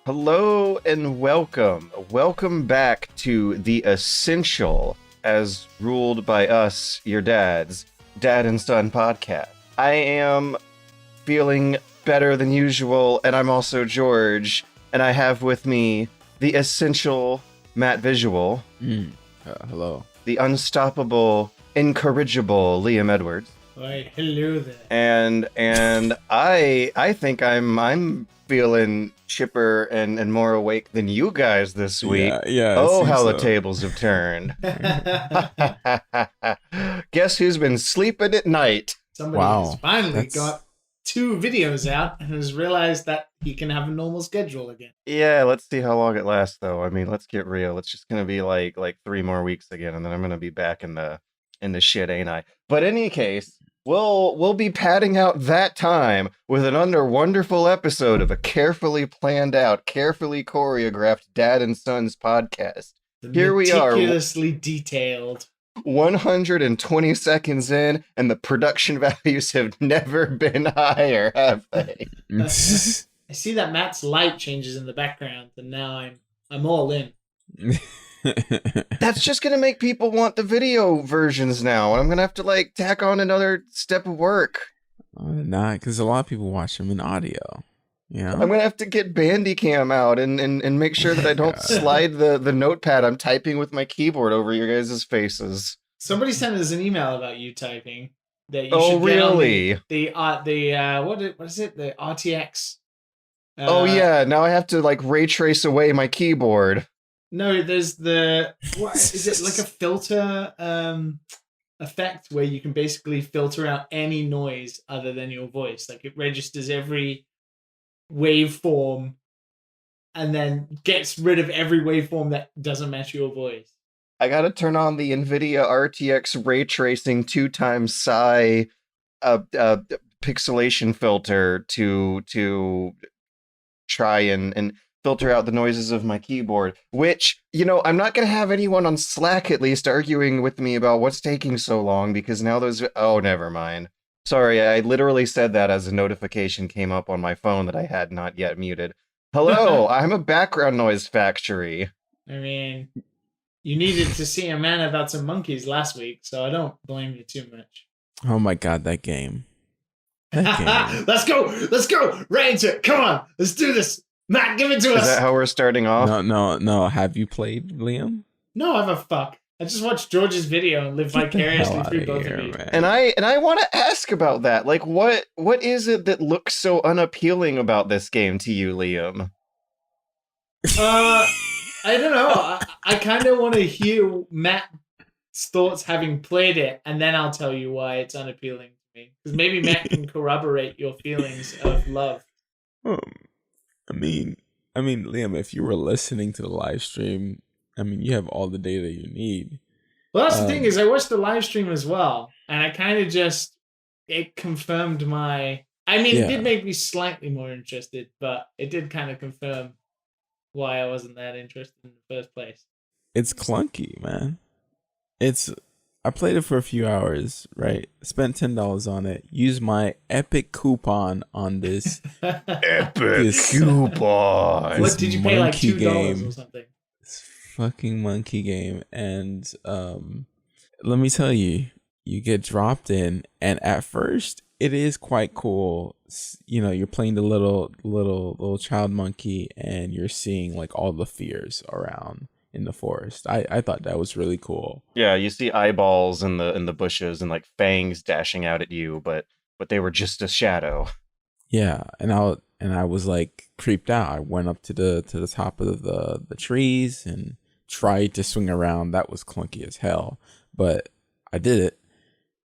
Hello and welcome. Welcome back to The Essential, as ruled by us, your dads, Dad and Son podcast. I am feeling better than usual, and I'm also George, and I have with me the essential Matt Visual. Hello. The unstoppable, incorrigible Liam Edwards. Why, hello there. And I think I'm feeling chipper and more awake than you guys this week. Yeah. Oh, how the tables have turned. Guess who's been sleeping at night? Somebody has finally got 2 videos out and has realized that he can have a normal schedule again. Yeah, let's see how long it lasts, though. I mean, let's get real. It's just gonna be like 3 more weeks again, and then I'm gonna be back in the shit, ain't I? But in any case, we'll be padding out that time with another wonderful episode of a carefully planned out, carefully choreographed Dad and Sons podcast. Here we are, meticulously detailed. 120 seconds in, and the production values have never been higher, have they? I see that Matt's light changes in the background, and now I'm all in. That's just gonna make people want the video versions now. I'm gonna have to tack on another step of work. Not because a lot of people watch them in audio. Yeah, I'm gonna have to get Bandicam out and make sure that I don't slide the notepad I'm typing with my keyboard over your guys' faces. Somebody sent us an email about you typing. That you Oh, should really? Get on what is it? The RTX. Oh yeah, now I have to ray trace away my keyboard. No, there's what is it, like a filter effect where you can basically filter out any noise other than your voice. Like it registers every waveform and then gets rid of every waveform that doesn't match your voice. I gotta turn on the NVIDIA RTX ray tracing 2x psi pixelation filter to try and filter out the noises of my keyboard, which, I'm not going to have anyone on Slack at least arguing with me about what's taking so long, because now oh, never mind. Sorry, I literally said that as a notification came up on my phone that I had not yet muted. Hello, I'm a background noise factory. I mean, you needed to see a man about some monkeys last week, so I don't blame you too much. Oh my god, that game. Let's go! Right into it! Come on! Let's do this! Matt, give it to us! Is that how we're starting off? No. Have you played, Liam? No, I'm a fuck. I just watched George's video and live vicariously through both of you. Man. And I want to ask about that. What is it that looks so unappealing about this game to you, Liam? I don't know. I kind of want to hear Matt's thoughts having played it, and then I'll tell you why it's unappealing to me. Because maybe Matt can corroborate your feelings of love. I mean, Liam, if you were listening to the live stream, you have all the data you need. Well, that's the thing is I watched the live stream as well, and I kind of it confirmed my... It did make me slightly more interested, but it did kind of confirm why I wasn't that interested in the first place. It's clunky, man. I played it for a few hours, right? Spent $10 on it. Used my epic coupon on this. Coupon. What did you pay, like $2 or something? This fucking monkey game. And let me tell you, you get dropped in, and at first it is quite cool. You're playing the little child monkey, and you're seeing all the fears around in the forest. I thought that was really cool. Yeah, you see eyeballs in the bushes and fangs dashing out at you, but they were just a shadow. Yeah, and I was creeped out. I went up to the top of the trees and tried to swing around. That was clunky as hell, but I did it,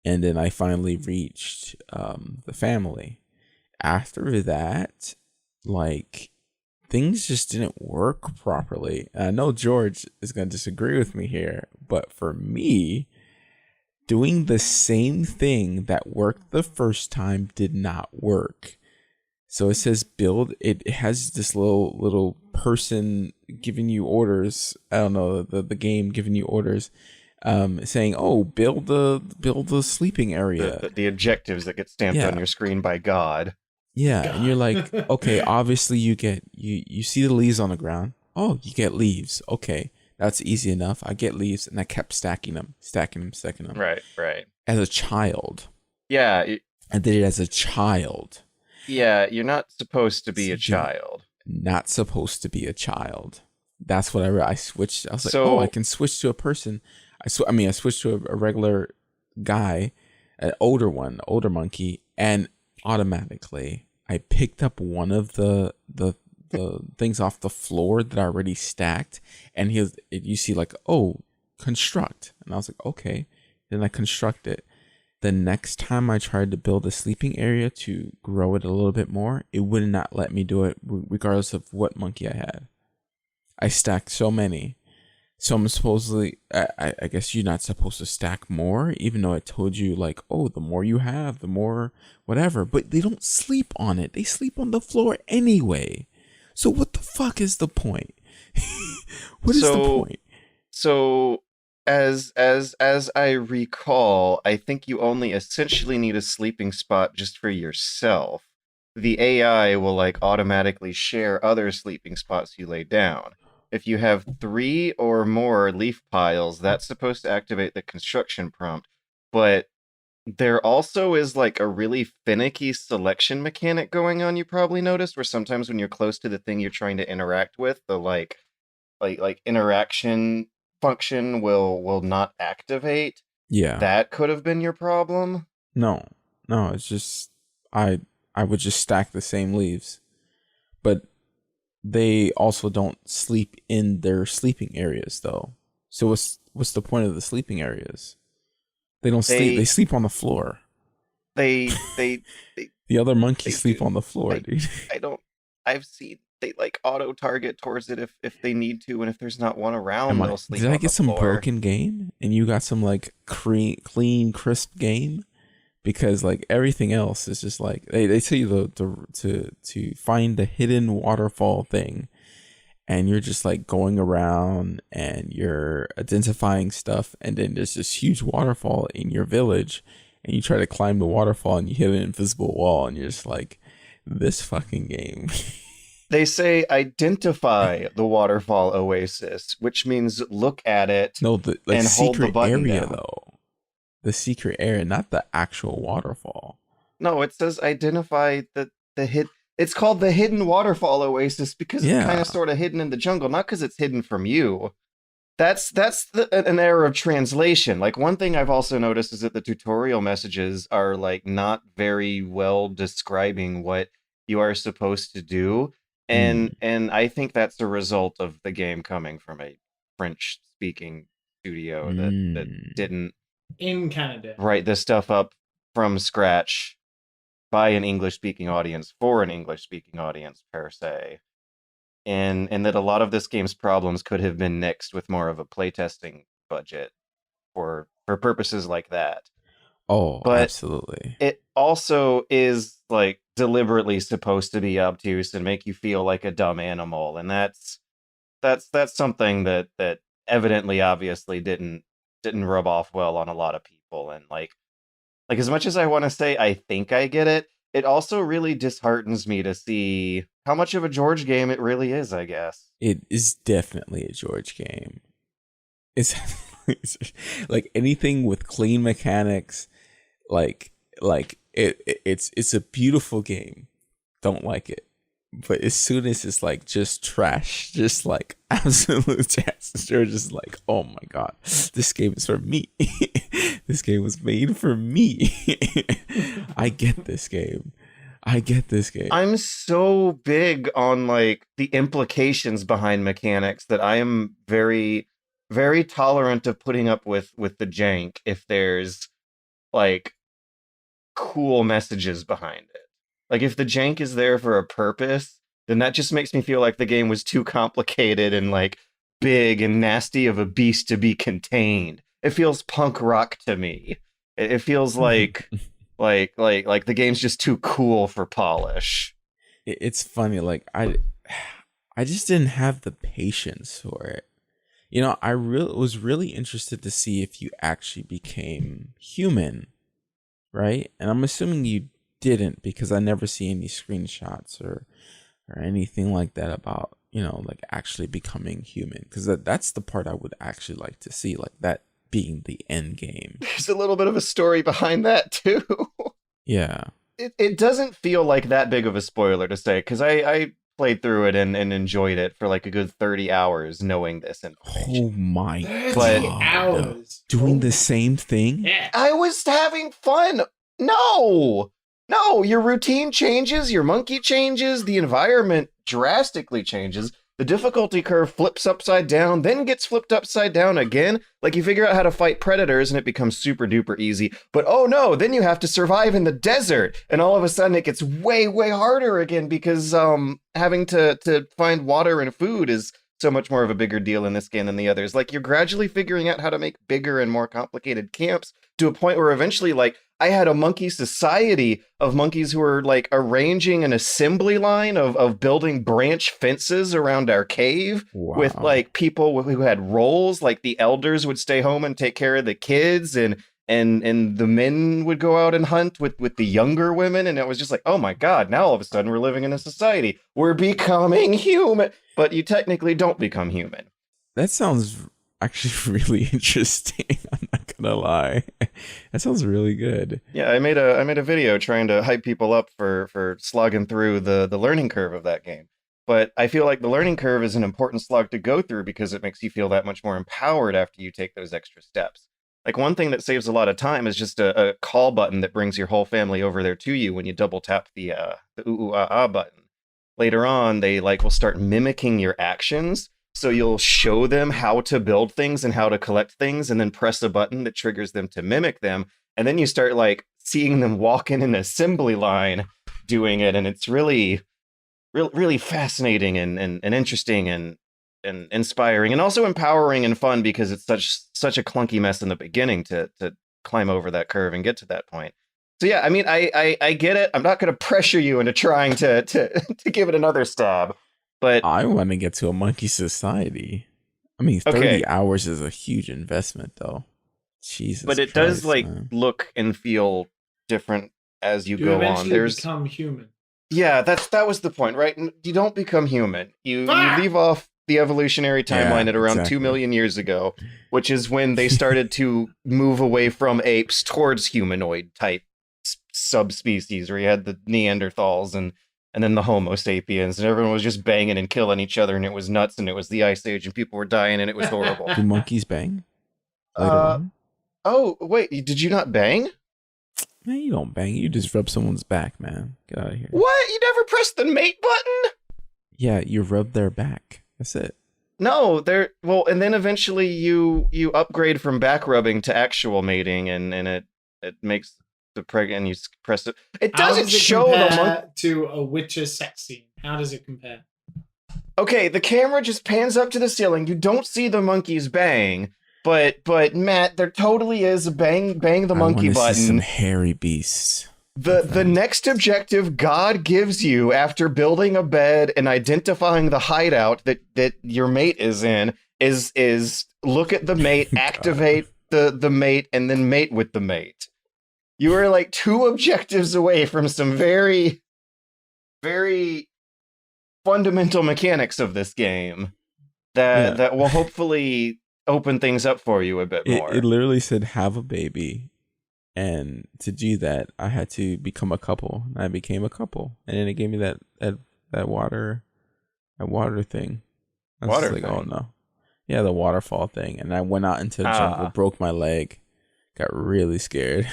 and then I finally reached the family. After that, things just didn't work properly. And I know George is going to disagree with me here, but for me, doing the same thing that worked the first time did not work. So it says build. It has this little person giving you orders. I don't know, the game giving you orders, saying, "Oh, build the sleeping area." The objectives that get stamped on your screen by God. Yeah, and you're like, God. okay, obviously you see the leaves on the ground. Oh, you get leaves. Okay, that's easy enough. I get leaves, and I kept stacking them, stacking them. Right, right. As a child, Yeah, I did it as a child. yeah, you're not supposed to be So a you're child. not supposed to be a child. That's what I switched. I was like, oh, I So can switch to a person. I switched to a regular guy, an older monkey, and automatically I picked up one of the things off the floor that I already stacked, and you see like, oh, construct, and I was like, okay, then I construct it. The next time I tried to build a sleeping area to grow it a little bit more, it would not let me do it regardless of what monkey I had. I stacked so many. So I'm supposedly, I guess you're not supposed to stack more, even though I told you, like, oh, the more you have, the more whatever. But they don't sleep on it. They sleep on the floor anyway. So what the fuck is the point? What is the so point? so as I recall, I think you only essentially need a sleeping spot just for yourself. The AI will like automatically share other sleeping spots you lay down. If you have 3 or more leaf piles, that's supposed to activate the construction prompt. But there also is like a really finicky selection mechanic going on, you probably noticed, where sometimes when you're close to the thing you're trying to interact with, the like interaction function will not activate. Yeah. That could have been your problem. No. No, it's just I I would just stack the same leaves. But they also don't sleep in their sleeping areas though. So what's the point of the sleeping areas? They don't sleep. They They sleep on the floor. they they they, The other monkeys they sleep on do. the floor, I dude. I don't I've seen they like auto target towards it if they need to, and if there's not one around, they'll Did sleep I on get the some floor. broken game and you got some like clean, crisp game? Because like everything else is just like they tell you to find the hidden waterfall thing, and you're just like going around and you're identifying stuff, and then there's this huge waterfall in your village, and you try to climb the waterfall and you hit an invisible wall, and you're just like, this fucking game. They say identify the waterfall oasis, which means look at it No, the like and hold the secret button area down. though. The secret area, not the actual waterfall. No, it says identify the hid. It's called the hidden waterfall oasis because it's kind Yeah. of sort of hidden in the jungle, not because it's hidden from you. An error of translation. Like one thing I've also noticed is that the tutorial messages are like not very well describing what you are supposed to do, Mm, and I think that's a result of the game coming from a French speaking studio that mm. didn't In Canada. write this stuff up from scratch by an English speaking audience for an English speaking audience per se. And that a lot of this game's problems could have been nixed with more of a playtesting budget for purposes like that. Oh, But absolutely. it also is like deliberately supposed to be obtuse and make you feel like a dumb animal, and that's something that evidently obviously didn't rub off well on a lot of people. And like as much as I want to say I think I get it, it also really disheartens me to see how much of a George game it really is, I guess. It is definitely a George game. It's, it's like anything with clean mechanics, like it's a beautiful game. Don't like it. But as soon as it's like just trash, just like absolute trash, you're just like, oh my god, this game is for me. This game was made for me. I get this game. I get this game. I'm so big on like the implications behind mechanics that I am very very tolerant of putting up with the jank if there's like cool messages behind it. Like if the jank is there for a purpose, then that just makes me feel like the game was too complicated and like big and nasty of a beast to be contained. It feels punk rock to me. It feels like the game's just too cool for polish. It's funny, like I just didn't have the patience for it. You know, I really was really interested to see if you actually became human, right? And I'm assuming you didn't, because I never see any screenshots or anything like that about, like actually becoming human, because that's the part I would actually like to see, like that being the end game. There's a little bit of a story behind that too. Yeah. It doesn't feel like that big of a spoiler to say, because I played through it and enjoyed it for like a good 30 hours knowing this information. Oh my 30 god. hours. Doing the same thing? Yeah. I was having fun. No, your routine changes, your monkey changes, the environment drastically changes. The difficulty curve flips upside down, then gets flipped upside down again. Like, you figure out how to fight predators and it becomes super duper easy. But oh no, then you have to survive in the desert. And all of a sudden it gets way, way harder again because having to find water and food is so much more of a bigger deal in this game than the others. Like, you're gradually figuring out how to make bigger and more complicated camps to a point where eventually, like, I had a monkey society of monkeys who were like arranging an assembly line of building branch fences around our cave. Wow. With like people who had roles, like the elders would stay home and take care of the kids, and the men would go out and hunt with the younger women. And it was just like, oh my God, now all of a sudden we're living in a society. We're becoming human. But you technically don't become human. That sounds actually really interesting. I'm not gonna lie. That sounds really good. Yeah, I made a video trying to hype people up for slogging through the learning curve of that game. But I feel like the learning curve is an important slog to go through because it makes you feel that much more empowered after you take those extra steps. Like, one thing that saves a lot of time is just a call button that brings your whole family over there to you when you double tap the ooh ah ah button. Later on, they will start mimicking your actions. So you'll show them how to build things and how to collect things, and then press a button that triggers them to mimic them. And then you start seeing them walk in an assembly line doing it. And it's really, really fascinating and interesting and inspiring, and also empowering and fun, because it's such a clunky mess in the beginning to climb over that curve and get to that point. So yeah, I mean, I get it. I'm not going to pressure you into trying to give it another stab. But I want to get to a monkey society. I mean, 30 hours is a huge investment, though. Jesus. But it Christ, does man. look and feel different as you You go on. eventually become human. Yeah, that was the point, right? You don't become human. You leave off the evolutionary timeline at around 2 million years ago, which is when they started to move away from apes towards humanoid type subspecies, where you had the Neanderthals and then the Homo sapiens, and everyone was just banging and killing each other, and it was nuts, and it was the Ice Age, and people were dying, and it was horrible. Do monkeys bang? Later on? Oh, wait, did you not bang? Man, you don't bang. You just rub someone's back, man. Get out of here. What? You never pressed the mate button? Yeah, you rub their back. That's it. No, and then eventually you upgrade from back rubbing to actual mating, and it makes the pregnant, and you press it. It doesn't show the monkey to a Witcher sex scene. How does it compare? Okay, the camera just pans up to the ceiling. You don't see the monkeys bang, but Matt, there totally is a bang the monkey button. See some hairy beasts. The next objective God gives you after building a bed and identifying the hideout that your mate is in is look at the mate, activate the mate, and then mate with the mate. You are like 2 objectives away from some very, very fundamental mechanics of this game that will hopefully open things up for you a bit more. It literally said have a baby, and to do that I had to become a couple. I became a couple, and then it gave me that water thing. I was just like, oh no, yeah, the waterfall thing. And I went out into the jungle, broke my leg, got really scared.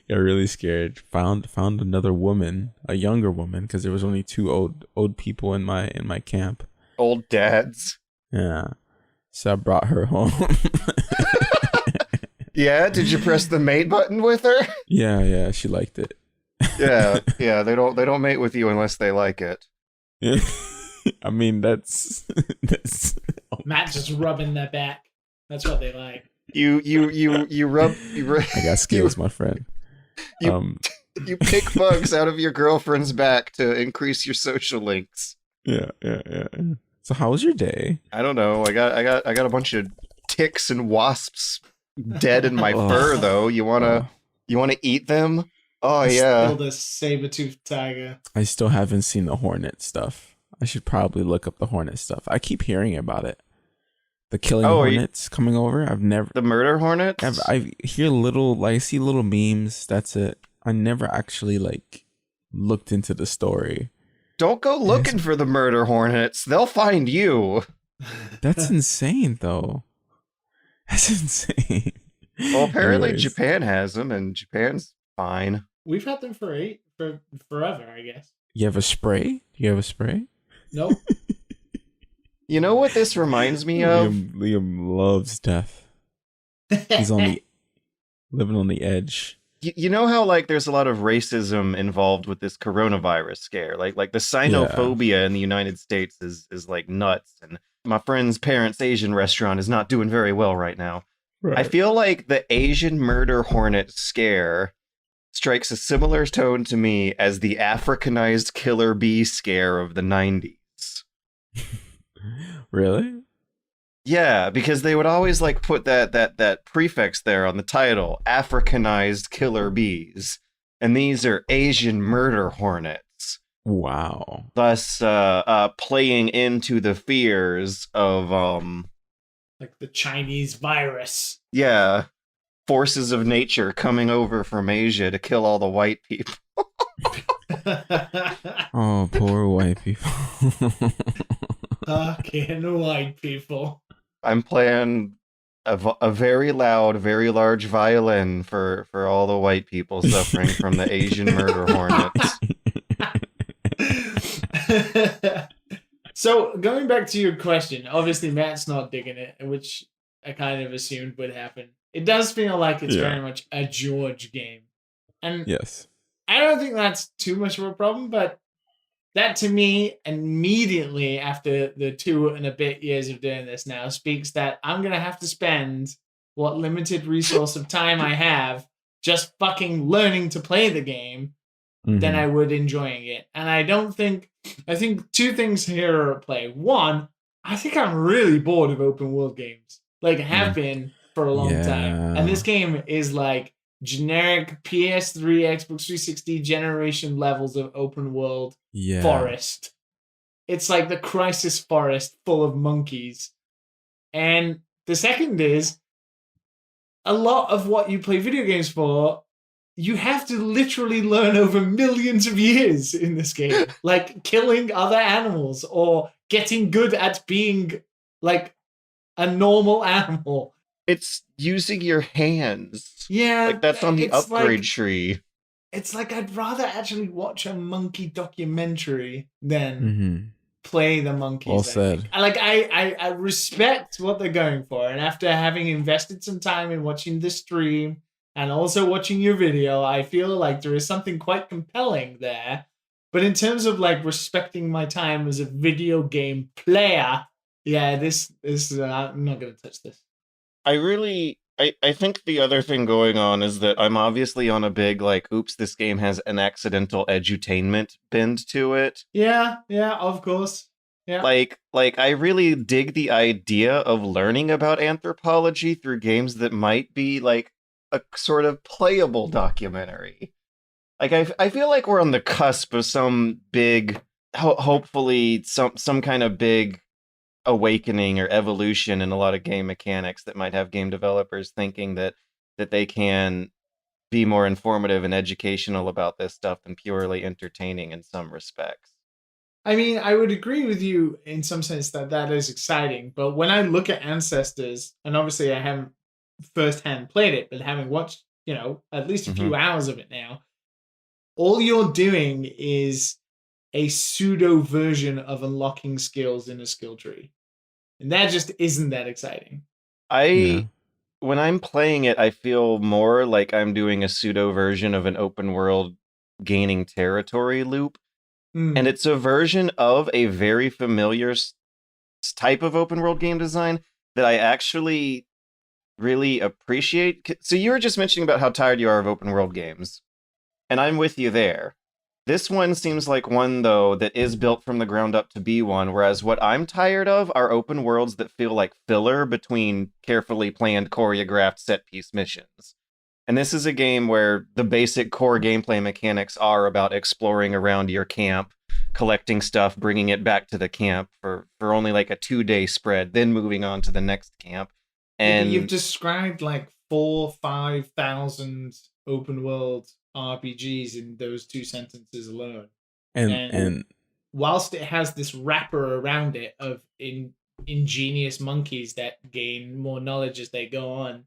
Got really scared. Found another woman, a younger woman, because there was only 2 old people in my camp. Old dads. Yeah. So I brought her home. Yeah, did you press the mate button with her? Yeah, she liked it. Yeah, they don't mate with you unless they like it. Yeah. I mean, that's Matt just rubbing their back. That's what they like. You rub. I got skills, my friend. You pick bugs out of your girlfriend's back to increase your social links. Yeah. So how was your day? I don't know. I got a bunch of ticks and wasps dead in my fur though. You wanna eat them? Oh yeah. Killed a saber-toothed tiger. I still haven't seen the Hornet stuff. I should probably look up the Hornet stuff. I keep hearing about it. The killing Oh, hornets coming over. I've never. the murder hornets? I hear little, like, I see little memes. That's it. I never actually like looked into the story. Don't go looking for the murder hornets. They'll find you. That's insane, though. That's insane. Well, apparently Anyways. Japan has them, and Japan's fine. We've had them for forever, I guess. You have a spray? You have a spray? Nope. You know what this reminds me of? Liam loves death. He's living on the edge. You know how like there's a lot of racism involved with this coronavirus scare, like the xenophobia in the United States is like nuts, and my friend's parents' Asian restaurant is not doing very well right now. Right. I feel like the Asian murder hornet scare strikes a similar tone to me as the Africanized killer bee scare of the 90s. Really? Yeah, because they would always like put that prefix there on the title, Africanized killer bees. And these are Asian murder hornets. Wow. Thus playing into the fears of Like the Chinese virus. yeah, forces of nature coming over from Asia to kill all the white people. Oh, poor white people. Fucking white people. I'm playing a very loud, very large violin for all the white people suffering from the Asian murder hornets. So going back to your question, obviously Matt's not digging it, which I kind of assumed would happen. It does feel like it's very much a George game. And Yes. I don't think that's too much of a problem, but that to me, immediately after the 2 and a bit years of doing this now, speaks that I'm going to have to spend what limited resource of time I have just fucking learning to play the game than I would enjoying it. And I think 2 things here are at play. One, I think I'm really bored of open world games. Like, have been for a long time. And this game is like generic PS3, Xbox 360 generation levels of open world forest. It's like the Crisis Forest full of monkeys. And the second is, a lot of what you play video games for, you have to literally learn over millions of years in this game. Like killing other animals or getting good at being like a normal animal. It's using your hands. Yeah. Like that's on the it's upgrade like, tree. It's like I'd rather actually watch a monkey documentary than play the monkeys. Well said. I respect what they're going for. And after having invested some time in watching the stream and also watching your video, I feel like there is something quite compelling there. But in terms of like respecting my time as a video game player, yeah, this I'm not going to touch this. I think the other thing going on is that I'm obviously on a big, like, oops, this game has an accidental edutainment bend to it. Yeah, of course. Yeah. Like I really dig the idea of learning about anthropology through games that might be, like, a sort of playable documentary. Like, I feel like we're on the cusp of some big, hopefully, some kind of big awakening or evolution in a lot of game mechanics that might have game developers thinking that they can be more informative and educational about this stuff than purely entertaining in some respects. I mean, I would agree with you in some sense that is exciting, but when I look at Ancestors, and obviously I haven't firsthand played it, but having watched, at least a few hours of it now, all you're doing is a pseudo version of unlocking skills in a skill tree. And that just isn't that exciting. When I'm playing it, I feel more like I'm doing a pseudo version of an open world gaining territory loop. And it's a version of a very familiar type of open world game design that I actually really appreciate. So you were just mentioning about how tired you are of open world games. And I'm with you there. This one seems like one, though, that is built from the ground up to be one, whereas what I'm tired of are open worlds that feel like filler between carefully planned, choreographed set-piece missions. And this is a game where the basic core gameplay mechanics are about exploring around your camp, collecting stuff, bringing it back to the camp for only like a 2-day spread, then moving on to the next camp. And you've described like 4,000-5,000 open world RPGs in those 2 sentences alone. And whilst it has this wrapper around it of ingenious monkeys that gain more knowledge as they go on,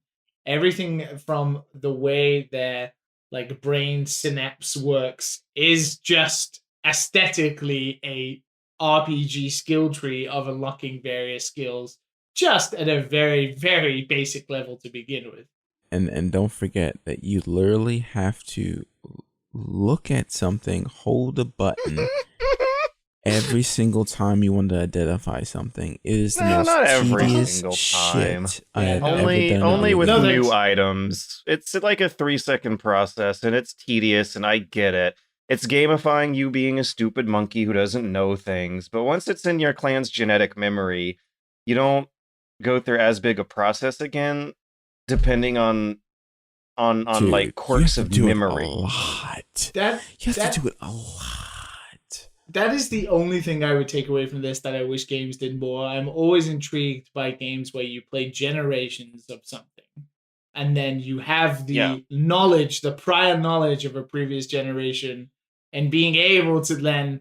everything from the way their like brain synapse works is just aesthetically a RPG skill tree of unlocking various skills, just at a very, very basic level to begin with. And don't forget that you literally have to look at something, hold a button every single time you want to identify something. It is the most not every tedious single time. shit I have only ever done. only with No, new thanks. items. It's like a 3-second process, and it's tedious, and I get it. It's gamifying you being a stupid monkey who doesn't know things, but once it's in your clan's genetic memory, you don't go through as big a process again, depending on Dude, like quirks you have of to do it memory. a lot. That You have that, to do it a lot. that is the only thing I would take away from this that I wish games did more. I'm always intrigued by games where you play generations of something, and then you have the knowledge, the prior knowledge of a previous generation, and being able to then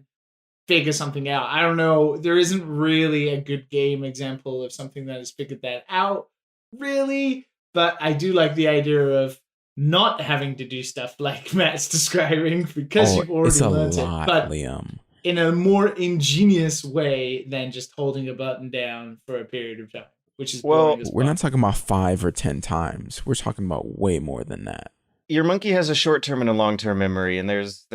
figure something out. I don't know. There isn't really a good game example of something that has figured that out, really. But I do like the idea of not having to do stuff like Matt's describing because you've it's already a learned lot, it. But Liam. in a more ingenious way than just holding a button down for a period of time, which is boring as We're fuck. not talking about 5 or 10 times. We're talking about way more than that. Your monkey has a short-term and a long-term memory, and there's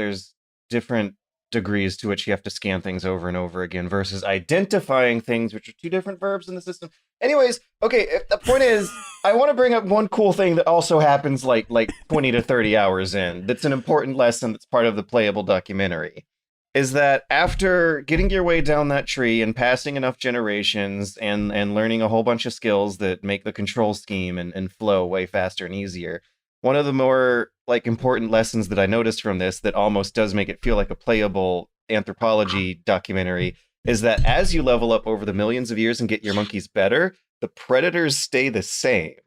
different degrees to which you have to scan things over and over again versus identifying things, which are 2 different verbs in the system. Anyways, okay, the point is, I want to bring up one cool thing that also happens like 20 to 30 hours in. That's an important lesson that's part of the playable documentary. Is that after getting your way down that tree and passing enough generations and learning a whole bunch of skills that make the control scheme and flow way faster and easier, one of the more like important lessons that I noticed from this that almost does make it feel like a playable anthropology documentary is that as you level up over the millions of years and get your monkeys better, the predators stay the same.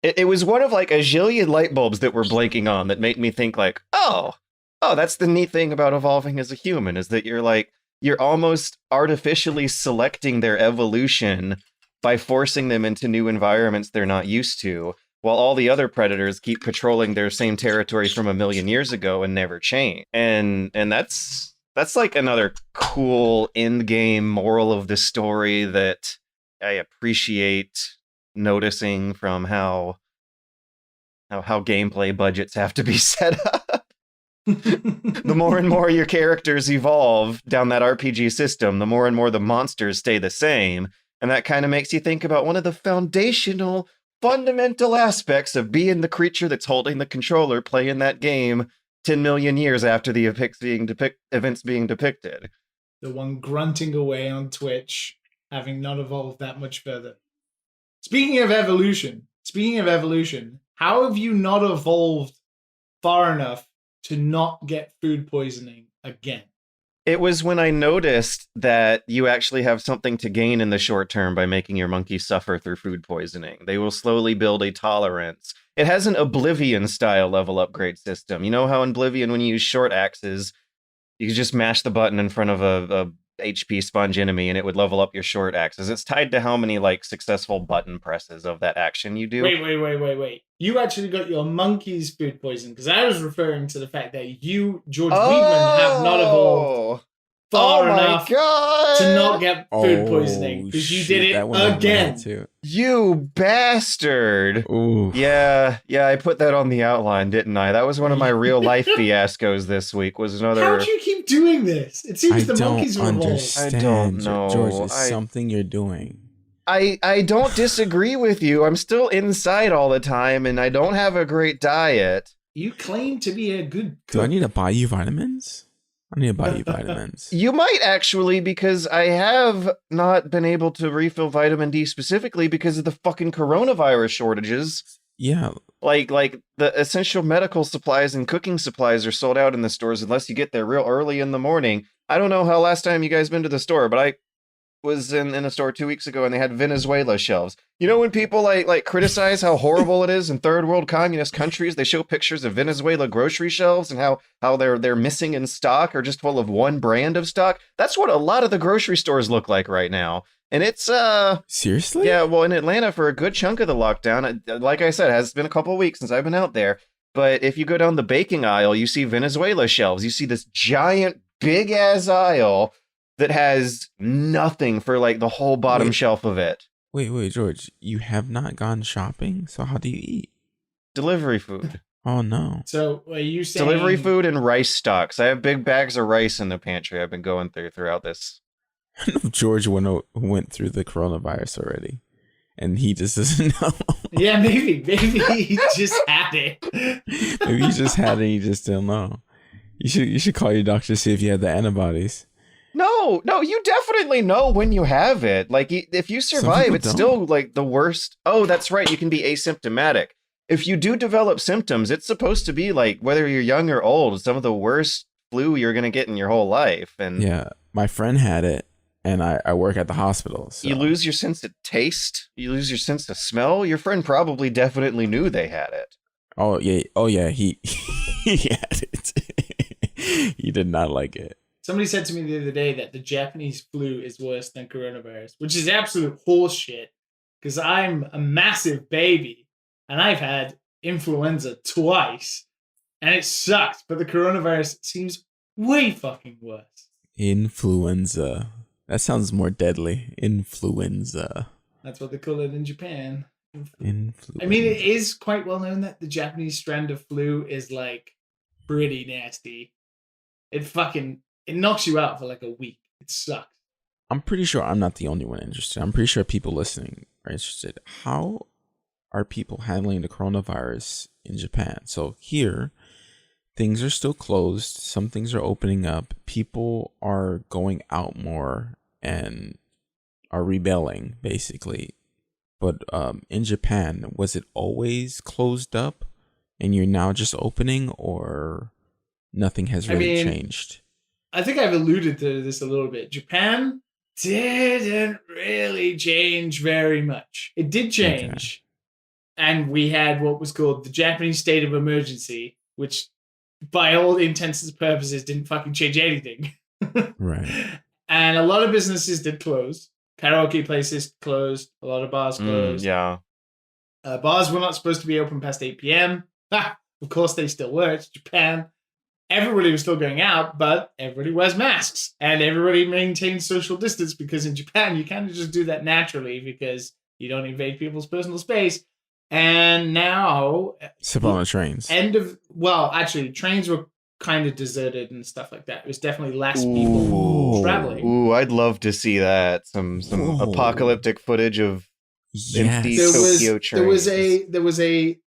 It was one of like a zillion light bulbs that were blinking on that made me think like, oh, that's the neat thing about evolving as a human, is that you're almost artificially selecting their evolution by forcing them into new environments they're not used to, while all the other predators keep patrolling their same territory from a million years ago and never change. And that's like another cool end-game moral of the story that I appreciate noticing from how gameplay budgets have to be set up. The more and more your characters evolve down that RPG system, the more and more the monsters stay the same. And that kind of makes you think about one of the foundational, fundamental aspects of being the creature that's holding the controller playing that game 10 million years after the events being depicted. The one grunting away on Twitch, having not evolved that much further. Speaking of evolution, how have you not evolved far enough to not get food poisoning again? It was when I noticed that you actually have something to gain in the short term by making your monkey suffer through food poisoning. They will slowly build a tolerance. It has an Oblivion-style level upgrade system. You know how in Oblivion, when you use short axes, you just mash the button in front of a HP sponge enemy and it would level up your short axes. It's tied to how many like successful button presses of that action you do. Wait. You actually got your monkey's food poisoned, because I was referring to the fact that you, George Weidman, have not evolved far enough to not get food poisoning, because you did it again. Too. You bastard. Ooh. Yeah, I put that on the outline, didn't I? That was one of my real life fiascos this week. Was another. How do you keep doing this? It seems the monkeys are evolved. Understand. I don't know. George, it's something you're doing. I don't disagree with you. I'm still inside all the time, and I don't have a great diet. You claim to be a good cook. Do I need to buy you vitamins? I need to buy you vitamins. You might actually, because I have not been able to refill vitamin D specifically because of the fucking coronavirus shortages. Yeah. Like the essential medical supplies and cooking supplies are sold out in the stores unless you get there real early in the morning. I don't know how last time you guys been to the store, but I was in a store 2 weeks ago and they had Venezuela shelves. You know when people like criticize how horrible it is in third world communist countries, they show pictures of Venezuela grocery shelves and how they're missing in stock or just full of one brand of stock. That's what a lot of the grocery stores look like right now. And it's Seriously? yeah, well in Atlanta for a good chunk of the lockdown, like I said, it has been a couple of weeks since I've been out there. But if you go down the baking aisle, you see Venezuela shelves. You see this giant big ass aisle that has nothing for like the whole bottom Wait. shelf of it. Wait, George. You have not gone shopping, so how do you eat? Delivery food. Oh no. So are you saying Delivery food and rice stocks. I have big bags of rice in the pantry I've been going throughout this. I know George went through the coronavirus already, and he just doesn't know. Yeah, maybe he just had it. Maybe he just had it. And he just didn't know. You should call your doctor to see if you have the antibodies. No, you definitely know when you have it. Like, if you survive, people it's don't. still like the worst. Oh, that's right. You can be asymptomatic. If you do develop symptoms, it's supposed to be like, whether you're young or old, some of the worst flu you're going to get in your whole life. And Yeah, my friend had it, and I work at the hospital. So. you lose your sense of taste. You lose your sense of smell. Your friend probably definitely knew they had it. Oh yeah. He he had it. He did not like it. Somebody said to me the other day that the Japanese flu is worse than coronavirus, which is absolute horseshit. Because I'm a massive baby and I've had influenza twice, and it sucked. But the coronavirus seems way fucking worse. Influenza. That sounds more deadly. Influenza. That's what they call it in Japan. Influenza. I mean, it is quite well known that the Japanese strand of flu is like pretty nasty. It knocks you out for like a week. It sucks. I'm pretty sure I'm not the only one interested. I'm pretty sure people listening are interested. How are people handling the coronavirus in Japan? So here, things are still closed. Some things are opening up. People are going out more and are rebelling, basically. But in Japan, was it always closed up and you're now just opening, or nothing has really changed? I think I've alluded to this a little bit. Japan didn't really change very much. It did change. Okay. And we had what was called the Japanese state of emergency, which by all intents and purposes didn't fucking change anything. Right. And a lot of businesses did close. Karaoke places closed. A lot of bars closed. Yeah. Bars were not supposed to be open past 8 p.m. Of course, they still were. It's Japan. Everybody was still going out, but everybody wears masks. And everybody maintains social distance, because in Japan, you kind of just do that naturally because you don't invade people's personal space. And now... Except on the trains. Actually, trains were kind of deserted and stuff like that. It was definitely less people traveling. Ooh, I'd love to see that. Some apocalyptic footage of empty Tokyo trains. There was a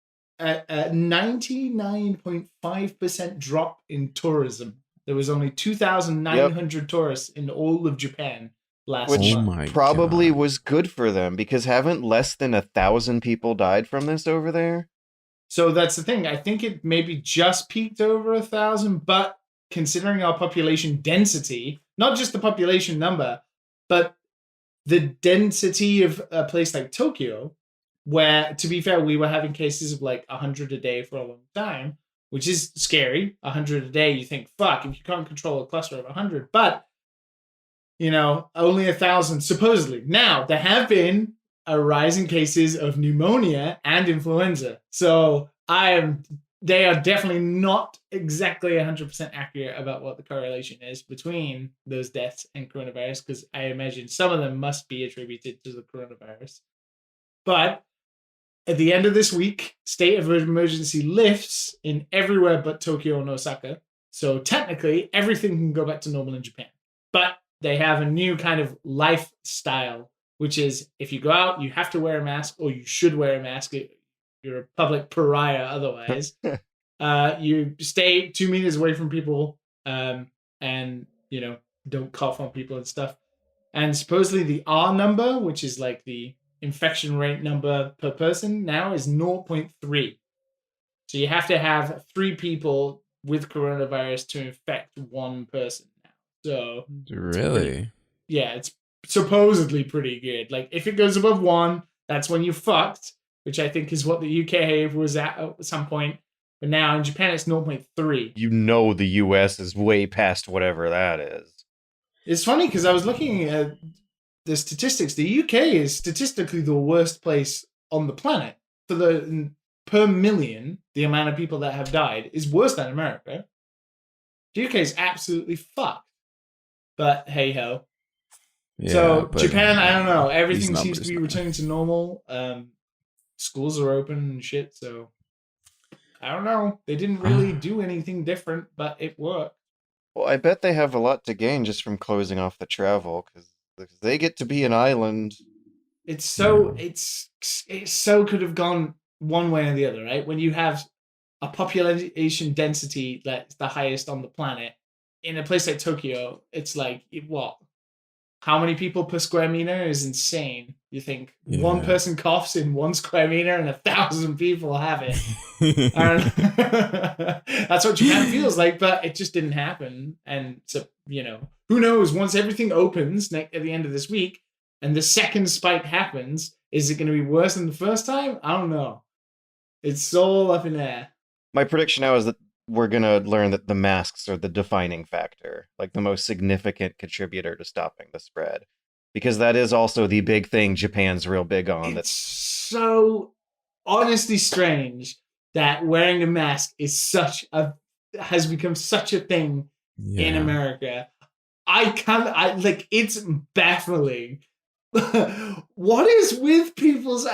99.5% drop in tourism. There was only 2,900 tourists in all of Japan last month. Which probably was good for them, because haven't less than 1,000 people died from this over there? So that's the thing. I think it maybe just peaked over 1,000, but considering our population density, not just the population number, but the density of a place like Tokyo, where, to be fair, we were having cases of like 100 a day for a long time, which is scary. 100 a day, you think, fuck, if you can't control a cluster of 100. But, only 1,000, supposedly. Now, there have been a rise in cases of pneumonia and influenza. So they are definitely not exactly 100% accurate about what the correlation is between those deaths and coronavirus, because I imagine some of them must be attributed to the coronavirus. But at the end of this week, state of emergency lifts in everywhere but Tokyo and Osaka. So technically, everything can go back to normal in Japan. But they have a new kind of lifestyle, which is if you go out, you have to wear a mask, or you should wear a mask. You're a public pariah otherwise. You stay 2 meters away from people, and, don't cough on people and stuff. And supposedly the R number, which is like the infection rate number per person now is 0.3. So you have to have 3 people with coronavirus to infect one person now. So Really? it's supposedly pretty good. Like if it goes above 1, that's when you're fucked, which I think is what the UK was at some point. But now in Japan it's 0.3. You know the US is way past whatever that is. It's funny because I was looking at the statistics. The UK is statistically the worst place on the planet. For the per million, the amount of people that have died is worse than America. The UK is absolutely fucked. But hey ho. Yeah, So but Japan, I don't know. these Everything seems to numbers, be man. returning to normal. Schools are open and shit. So I don't know. They didn't really do anything different, but it worked. Well, I bet they have a lot to gain just from closing off the travel because they get to be an island. It's so it so could have gone one way or the other, right? When you have a population density that's the highest on the planet in a place like Tokyo, it's like what? How many people per square meter is insane. You think one person coughs in 1 square meter and 1,000 people have it. That's what Japan feels like, but it just didn't happen. And so, who knows? Once everything opens at the end of this week and the second spike happens, is it going to be worse than the first time? I don't know. It's all up in the air. My prediction now is that we're going to learn that the masks are the defining factor, like the most significant contributor to stopping the spread. Because that is also the big thing Japan's real big on. It's so honestly strange that wearing a mask has become such a thing in America. It's baffling. What is with people's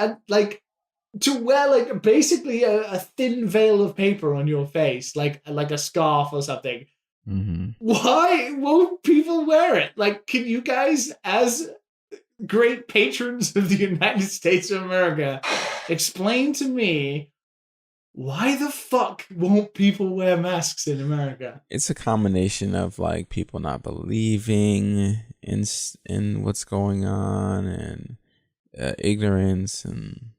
to wear basically a thin veil of paper on your face, like a scarf or something. Mm-hmm. Why won't people wear it? Can you guys, as great patrons of the United States of America, explain to me why the fuck won't people wear masks in America? It's a combination of people not believing in what's going on and ignorance and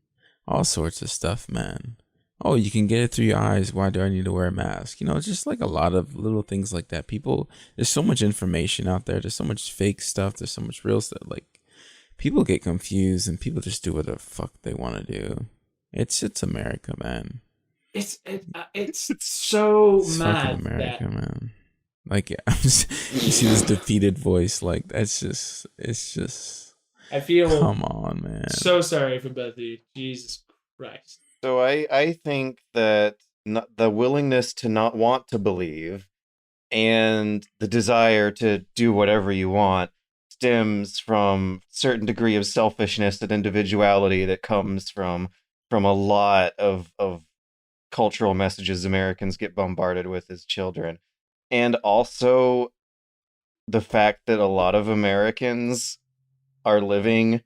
all sorts of stuff, man. Oh, you can get it through your eyes. Why do I need to wear a mask? It's just a lot of little things like that. People, there's so much information out there. There's so much fake stuff. There's so much real stuff. People get confused and people just do what the fuck they want to do. It's America, man. It's so it's mad. Fucking America, man. You see this defeated voice. It's just. I feel. Come on, man. So sorry for both of you. Jesus Christ. So I think that the willingness to not want to believe and the desire to do whatever you want stems from a certain degree of selfishness and individuality that comes from a lot of cultural messages Americans get bombarded with as children. And also the fact that a lot of Americans are living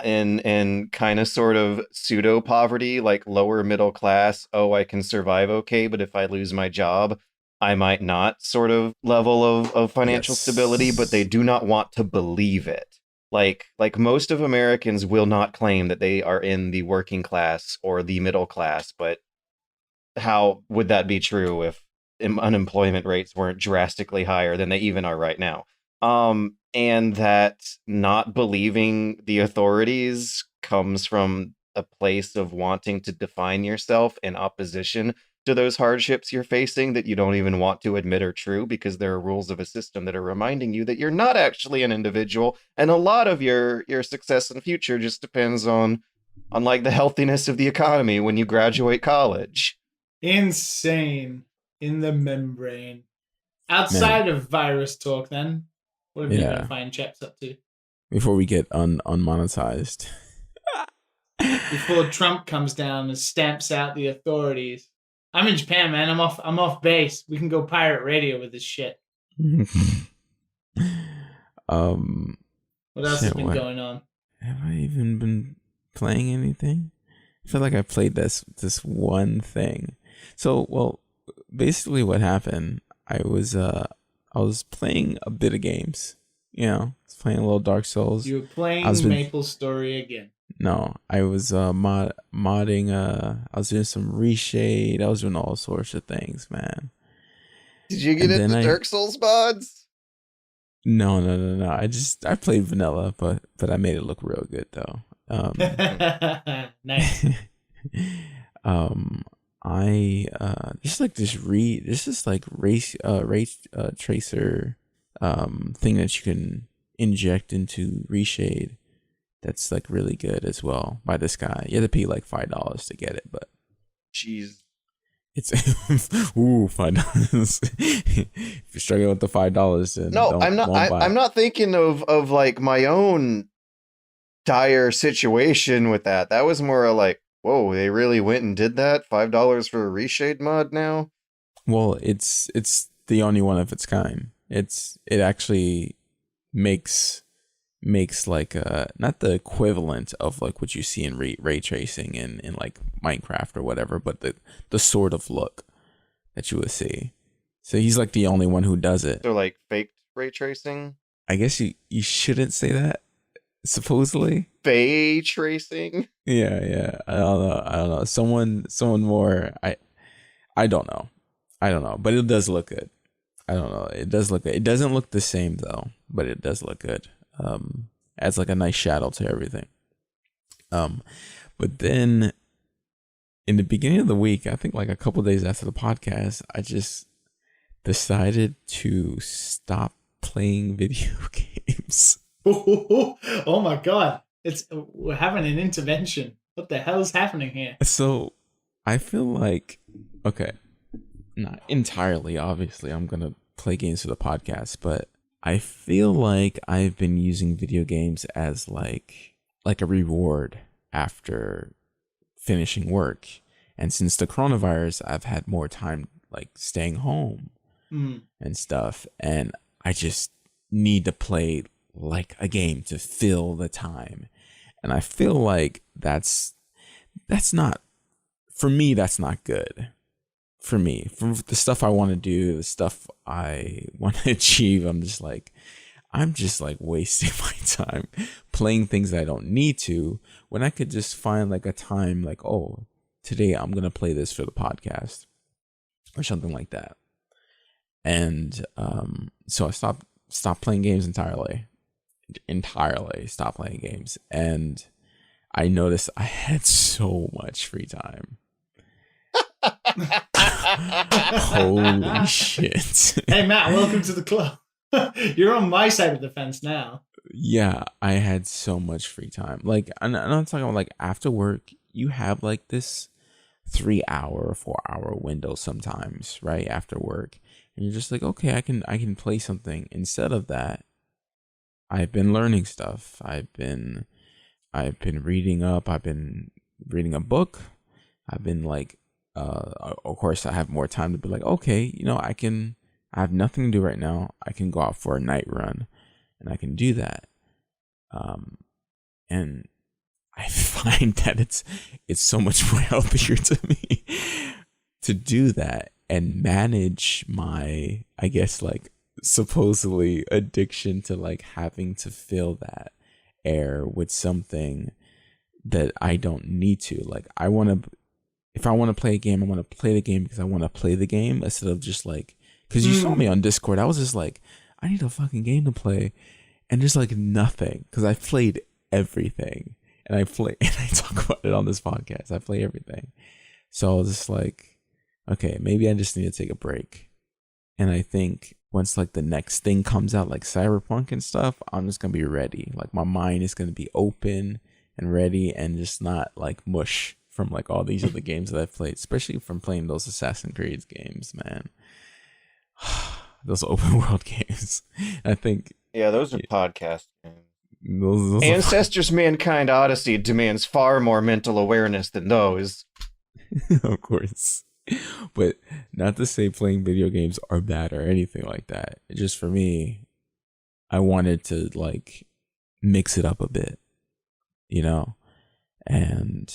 in kind of sort of pseudo poverty, like lower middle class. Oh, I can survive okay, but if I lose my job, I might not sort of level of financial stability, but they do not want to believe it. Like most of Americans will not claim that they are in the working class or the middle class, but how would that be true if unemployment rates weren't drastically higher than they even are right now? And that not believing the authorities comes from a place of wanting to define yourself in opposition to those hardships you're facing that you don't even want to admit are true, because there are rules of a system that are reminding you that you're not actually an individual, and a lot of your success in the future just depends on the healthiness of the economy when you graduate college. Insane in the membrane. Outside of virus talk, then, what have you been finding Chaps up to? Before we get unmonetized. Before Trump comes down and stamps out the authorities. I'm in Japan, man. I'm off base. We can go pirate radio with this shit. What else has been going on? Have I even been playing anything? I feel like I played this one thing. So, well, basically what happened, I was playing a bit of games. I was playing a little Dark Souls. You were playing Maple Story again. No, I was modding. I was doing some reshade. I was doing all sorts of things, man. Did you get And then into Dark Souls mods? No. I played vanilla, but I made it look real good though. Nice. I just like this like race tracer thing that you can inject into reshade. That's like really good as well by this guy. You have to pay like $5 to get it, but Jeez. it's $5. If you're struggling with the $5, then No, I'm not. don't buy I'm it. not thinking of like my own dire situation with that. That was more like, whoa, they really went and did that. $5 for a reshade mod now. Well, it's the only one of its kind. It actually makes like not the equivalent of like what you see in ray tracing in like Minecraft or whatever, but the sort of look that you would see. So he's like the only one who does it. So like fake ray tracing, I guess you shouldn't say that. Supposedly, Bay tracing. yeah. I don't know. Someone more. I don't know. But it does look good. I don't know. It does look good. It doesn't look the same though, but it does look good. Adds like a nice shadow to everything. But then in the beginning of the week, I think like a couple days after the podcast, I just decided to stop playing video games. Oh my god. We're having an intervention. What the hell's happening here? So I feel like, okay, not entirely, obviously, I'm going to play games for the podcast, but I feel like I've been using video games as like a reward after finishing work. And since the coronavirus, I've had more time like staying home and stuff. And I just need to play like a game to fill the time. And I feel like that's not, for me, that's not good. For me, for the stuff I want to do, the stuff I want to achieve, I'm just like wasting my time playing things I don't need to, when I could just find like a time like, oh, today I'm going to play this for the podcast or something like that. And so I stopped playing games entirely stopped playing games. And I noticed I had so much free time. Holy shit. Hey Matt, welcome to the club. You're on my side of the fence now. Yeah, I had so much free time. Like, I'm not talking about like after work, you have like this 3-hour or 4-hour window sometimes, right? After work. And you're just like, okay, I can play something. Instead of that, I've been learning stuff. I've been reading up. I've been reading a book. I've been like, of course, I have more time to be like, okay, I have nothing to do right now. I can go out for a night run, and I can do that. And I find that it's so much more healthier to me to do that and manage my, I guess, like supposedly addiction to like having to fill that air with something that I don't need to. Like, if I want to play a game, I want to play the game because I want to play the game, instead of just like, because you saw me on Discord, I was just like, I need a fucking game to play, and there's like nothing, because I played everything, and I talk about it on this podcast. I play everything, so I was just like, okay, maybe I just need to take a break. And I think once like the next thing comes out, like Cyberpunk and stuff, I'm just gonna be ready. Like, my mind is gonna be open and ready, and just not like mush from like all these other games that I've played, especially from playing those Assassin's Creed games, man. Those open world games. I think. Yeah, those are podcast games. Those Ancestors Mankind Odyssey demands far more mental awareness than those. Of course. But not to say playing video games are bad or anything like that. Just for me, I wanted to like mix it up a bit, and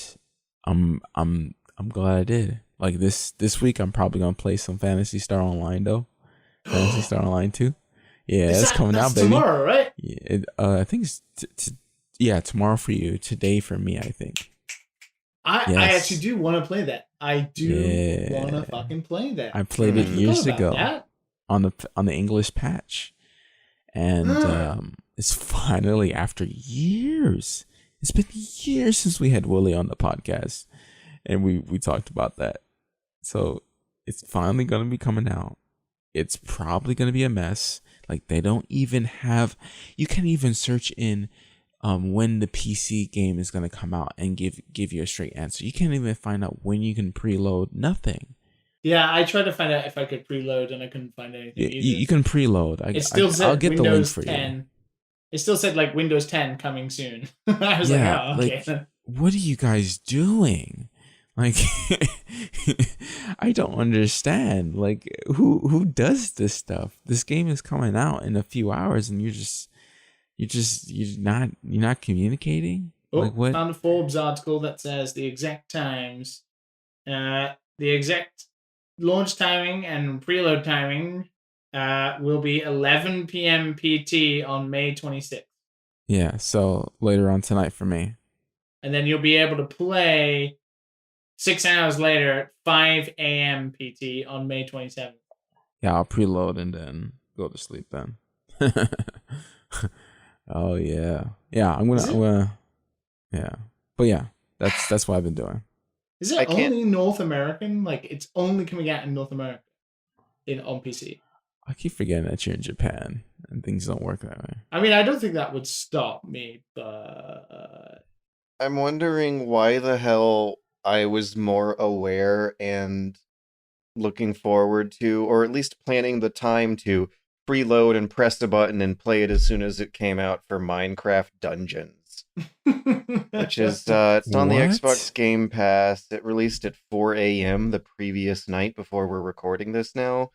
I'm glad I did. Like this week, I'm probably gonna play some Phantasy Star Online though. Phantasy Star Online 2. Yeah, that's coming out, baby. Tomorrow, right? Yeah, I think it's Yeah, tomorrow for you, today for me, I think. I actually do want to play that. I do want to Yeah. fucking play that. I played it Hmm. years Forgot about ago that. on the English patch. And it's finally after years. It's been years since we had Willie on the podcast, and we talked about that. So it's finally gonna be coming out. It's probably gonna be a mess. Like they don't even have. You can't even search in when the PC game is gonna come out and give you a straight answer. You can't even find out when you can preload. Nothing. Yeah, I tried to find out if I could preload, and I couldn't find anything either. You can preload. It still I'll said get the link Windows for 10. you. It still said like Windows 10 coming soon. I was Yeah, like, oh, okay. like what are you guys doing? Like I don't understand. Like who does this stuff? This game is coming out in a few hours and you're not communicating? Oh, Like what? found a Forbes article that says the exact times, the exact launch timing and preload timing will be 11 p.m. PT on May 26th. Yeah, so later on tonight for me. And then you'll be able to play 6 hours later at 5 a.m. PT on May 27th. Yeah, I'll preload and then go to sleep then. Oh yeah. Yeah, I'm gonna yeah. But yeah, that's what I've been doing. Is it only North American? Like it's only coming out in North America on PC. I keep forgetting that you're in Japan and things don't work that way. I mean, I don't think that would stop me, but I'm wondering why the hell I was more aware and looking forward to, or at least planning the time to preload and press the button and play it as soon as it came out for Minecraft Dungeons. Which is, it's on the What? Xbox Game Pass. It released at 4 a.m. the previous night before we're recording this now.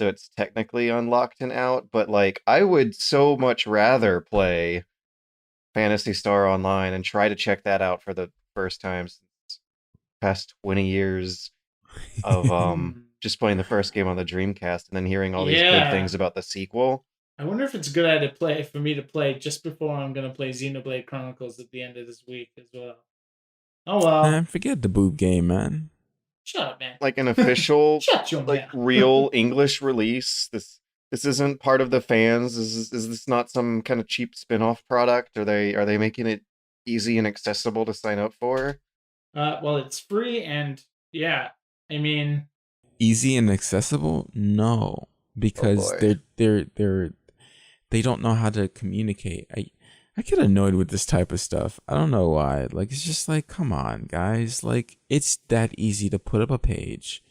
So it's technically unlocked and out, but like, I would so much rather play Phantasy Star Online and try to check that out for the first time since past 20 years of just playing the first game on the Dreamcast and then hearing all these good things about the sequel. I wonder if it's a good idea for me to play just before I'm going to play Xenoblade Chronicles at the end of this week as well. Oh well. Man, forget the boob game, man. Shut up, man. Like an official, Shut your like mouth. real English release. This isn't part of the fans. Is this not some kind of cheap spin-off product? Are they making it easy and accessible to sign up for? Well, it's free and yeah, I mean, Easy and accessible? No, because they don't know how to communicate. I get annoyed with this type of stuff. I don't know why. Like it's just like, come on, guys. Like it's that easy to put up a page.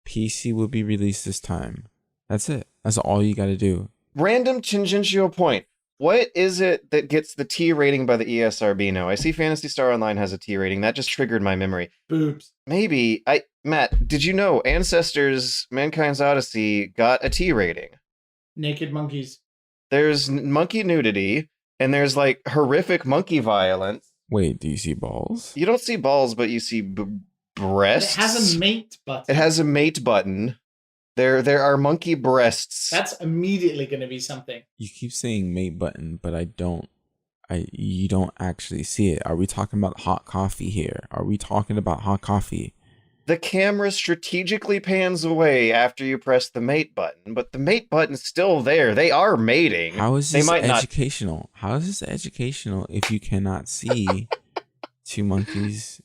PC will be released this time. That's it. That's all you got to do. Random tangential point. What is it that gets the T rating by the ESRB now? I see Phantasy Star Online has a T rating. That just triggered my memory. boobs. Maybe Matt, did you know Ancestors Mankind's Odyssey got a T rating? Naked monkeys. There's monkey nudity, and there's like horrific monkey violence. Wait, do you see balls? You don't see balls, but you see breasts. It has a mate button. It has a mate button. There are monkey breasts. That's immediately going to be something. You keep saying mate button, but you don't actually see it. Are we talking about hot coffee here? Are we talking about hot coffee? The camera strategically pans away after you press the mate button, but the mate button's still there. They are mating. How is this educational? How is this educational if you cannot see two monkeys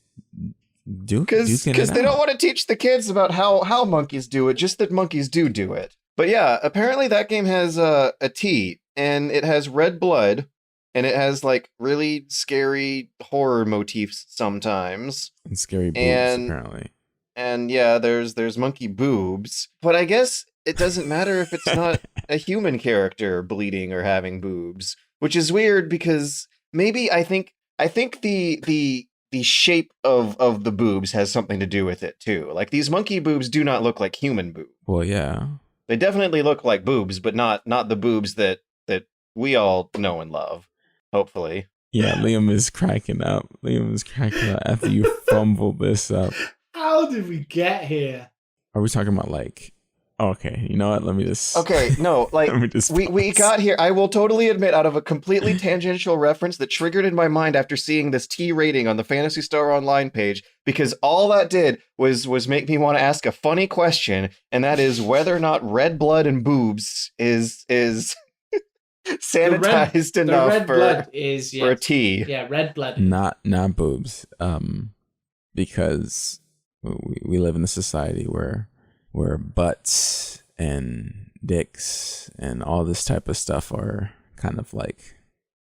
Because they don't want to teach the kids about how monkeys do it, just that monkeys do it. But yeah, apparently that game has a T, and it has red blood, and it has like really scary horror motifs sometimes. And scary boobs, apparently. And yeah, there's monkey boobs. But I guess it doesn't matter if it's not a human character bleeding or having boobs, which is weird because maybe I think the shape of the boobs has something to do with it too. Like these monkey boobs do not look like human boobs. Well, yeah. They definitely look like boobs, but not the boobs that we all know and love. Hopefully. Yeah, Liam is cracking up. After you fumbled this up. How did we get here? Are we talking about like Okay, you know what? Let me just. Okay, no, like Let me just we pause. got here. I will totally admit, out of a completely tangential reference that triggered in my mind after seeing this T rating on the Phantasy Star Online page, because all that did was make me want to ask a funny question, and that is whether or not red blood and boobs is sanitized The enough red blood is for a yes. T. Yeah, red blood. Not boobs. Because we live in a society where butts and dicks and all this type of stuff are kind of like,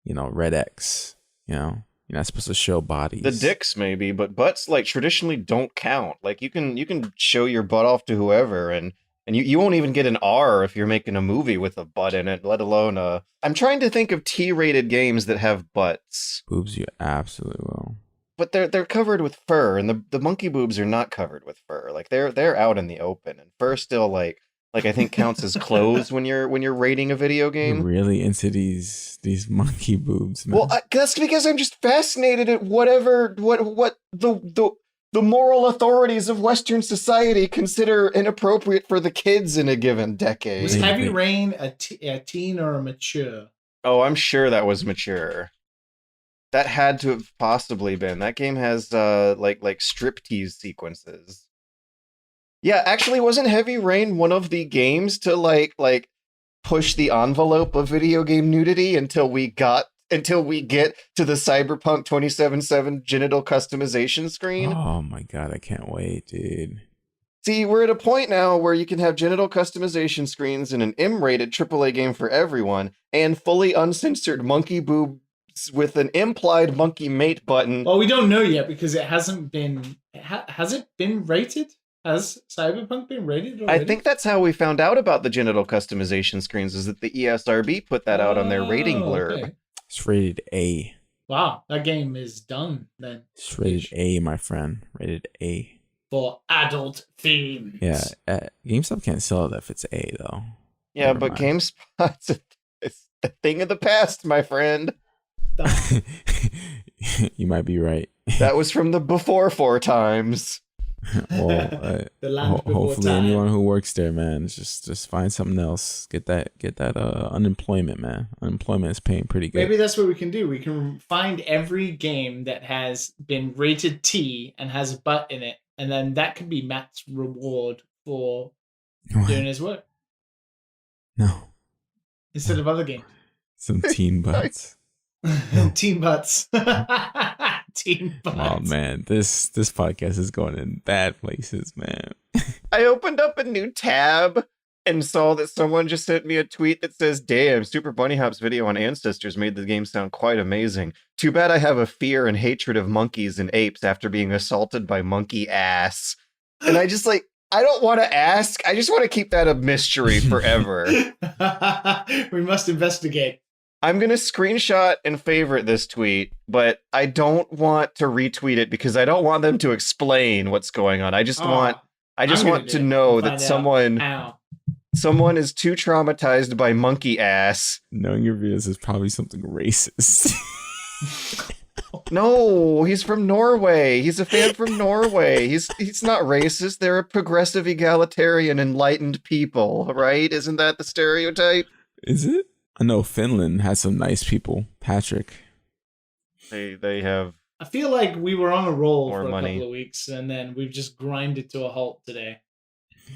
red X. You're not supposed to show bodies. The dicks maybe, but butts like traditionally don't count. Like you can show your butt off to whoever, and you won't even get an R if you're making a movie with a butt in it, let alone a. I'm trying to think of T-rated games that have butts. Boobs, you absolutely will. But they're covered with fur, and the monkey boobs are not covered with fur. Like they're out in the open, and fur still like I think counts as clothes when you're rating a video You're game. really into these monkey boobs, man. Well, that's because I'm just fascinated at what the moral authorities of Western society consider inappropriate for the kids in a given decade. Was Heavy Rain a teen or a mature? Oh, I'm sure that was mature. That had to have possibly been. That game has like striptease sequences. Yeah, actually, wasn't Heavy Rain one of the games to like push the envelope of video game nudity until we get to the Cyberpunk 2077 genital customization screen? Oh my god, I can't wait, dude. See, we're at a point now where you can have genital customization screens in an M-rated AAA game for everyone, and fully uncensored monkey boobs with an implied monkey mate button. Well, we don't know yet because it hasn't been. Has it been rated? Has Cyberpunk been rated already? I think that's how we found out about the genital customization screens, is that the ESRB put that out on their rating blurb. Okay. It's rated A. Wow, that game is done then. It's rated A, my friend. Rated A. For adult themes. Yeah, GameStop can't sell it if it's A, though. Yeah, Never but mind. GameSpot's it's a thing of the past, my friend. You might be right. That was from the before 4 times. Well, The land before hopefully time. anyone who works there, man, just find something else. Get that unemployment, man. Unemployment is paying pretty good. Maybe that's what we can do. We can find every game that has been rated T and has a butt in it, and then that could be Matt's reward for doing his work No, instead of other games. some teen butts. Teen butts. Teen butts. Oh man, this podcast is going in bad places, man. I opened up a new tab and saw that someone just sent me a tweet that says, "Damn, Super Bunny Hop's video on Ancestors made the game sound quite amazing. Too bad I have a fear and hatred of monkeys and apes after being assaulted by monkey ass." And I just I don't want to ask. I just want to keep that a mystery forever. We must investigate. I'm going to screenshot and favorite this tweet, but I don't want to retweet it because I don't want them to explain what's going on. I just want to know that someone is too traumatized by monkey ass. Knowing your videos is probably something racist. No, he's from Norway. He's a fan from Norway. He's not racist. They're a progressive, egalitarian, enlightened people, right? Isn't that the stereotype? Is it? I know Finland has some nice people. Patrick. They have. I feel like we were on a roll More for a money. couple of weeks, and then we've just grinded to a halt today.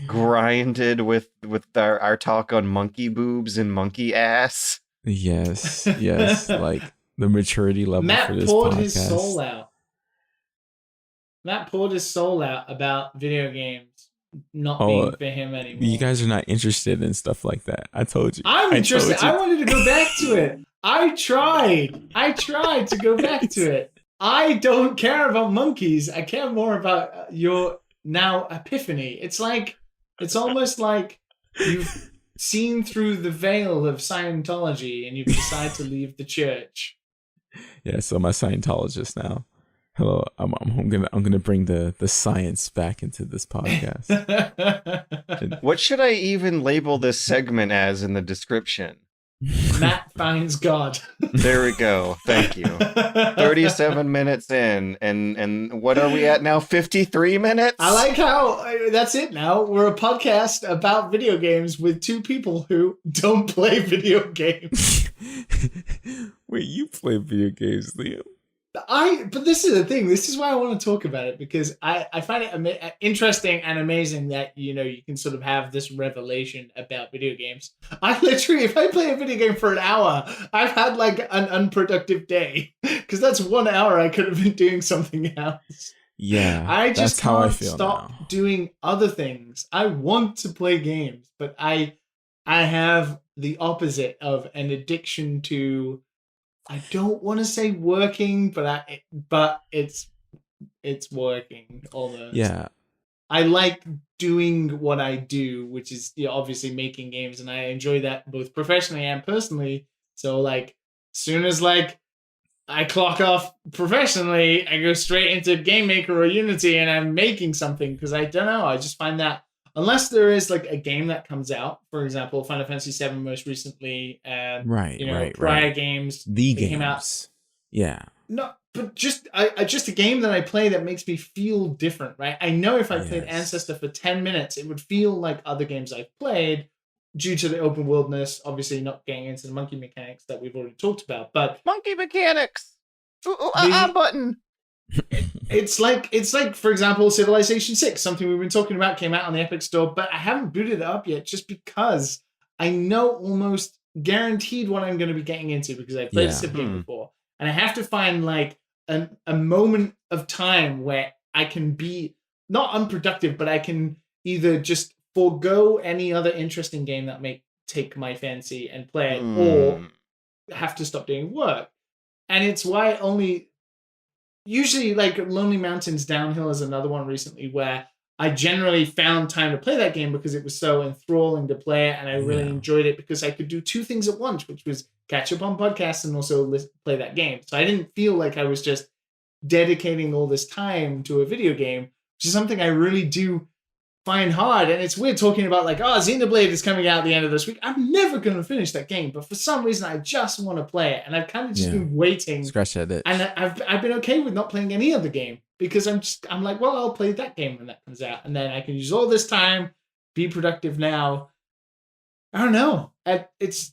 Grinded with our talk on monkey boobs and monkey ass. Yes, like the maturity level Matt for this poured podcast. his soul out. Matt poured his soul out about video games not being for him anymore. You guys are not interested in stuff like that. I told you. I'm interested. I I wanted to go back to it. I tried to go back to it. I don't care about monkeys. I care more about your now epiphany. It's almost like you've seen through the veil of Scientology and you've decided to leave the church. Yeah, so I'm a Scientologist now. Hello, I'm gonna bring the science back into this podcast. What should I even label this segment as in the description? Matt finds God. There we go. Thank you. 37 minutes in, and what are we at now? 53 minutes? I like how that's it now. We're a podcast about video games with two people who don't play video games. Wait, you play video games, Liam? But this is the thing. This is why I want to talk about it, because I find it interesting and amazing that, you know, you can sort of have this revelation about video games. I literally, if I play a video game for an hour, I've had like an unproductive day, because that's 1 hour I could have been doing something else. Yeah, I just that's how I can't feel stop now. doing other things. I want to play games, but I have the opposite of an addiction to, I don't want to say working, but it's working almost. Yeah, I like doing what I do, which is, you know, obviously making games, and I enjoy that both professionally and personally. So like, soon as like I clock off professionally, I go straight into Game Maker or Unity, and I'm making something, because I don't know. I just find that unless there is like a game that comes out, for example, Final Fantasy VII most recently, right, you know, right, prior right. games The that games. came out. Yeah. No, but just just a game that I play that makes me feel different, right? I know if I played Yes. Ancestor for 10 minutes, it would feel like other games I've played due to the open worldness, obviously not getting into the monkey mechanics that we've already talked about. But Monkey mechanics. The- Button. it's like, for example, Civilization 6, something we've been talking about, came out on the Epic Store, but I haven't booted it up yet just because I know almost guaranteed what I'm going to be getting into, because I've played a Civ game before. And I have to find like a moment of time where I can be not unproductive, but I can either just forego any other interesting game that may take my fancy and play it, or have to stop doing work. And it's why only usually, like, Lonely Mountains Downhill is another one recently where I generally found time to play that game because it was so enthralling to play it, and I really enjoyed it because I could do two things at once, which was catch up on podcasts and also play that game. So I didn't feel like I was just dedicating all this time to a video game, which is something I really do find hard. And it's weird talking about like, oh, Xenoblade is coming out at the end of this week. I'm never going to finish that game, but for some reason I just want to play it, and I've kind of just been waiting. Scratch that itch. And I've been okay with not playing any other game, because I'm like, well, I'll play that game when that comes out, and then I can use all this time, be productive now. I don't know. It's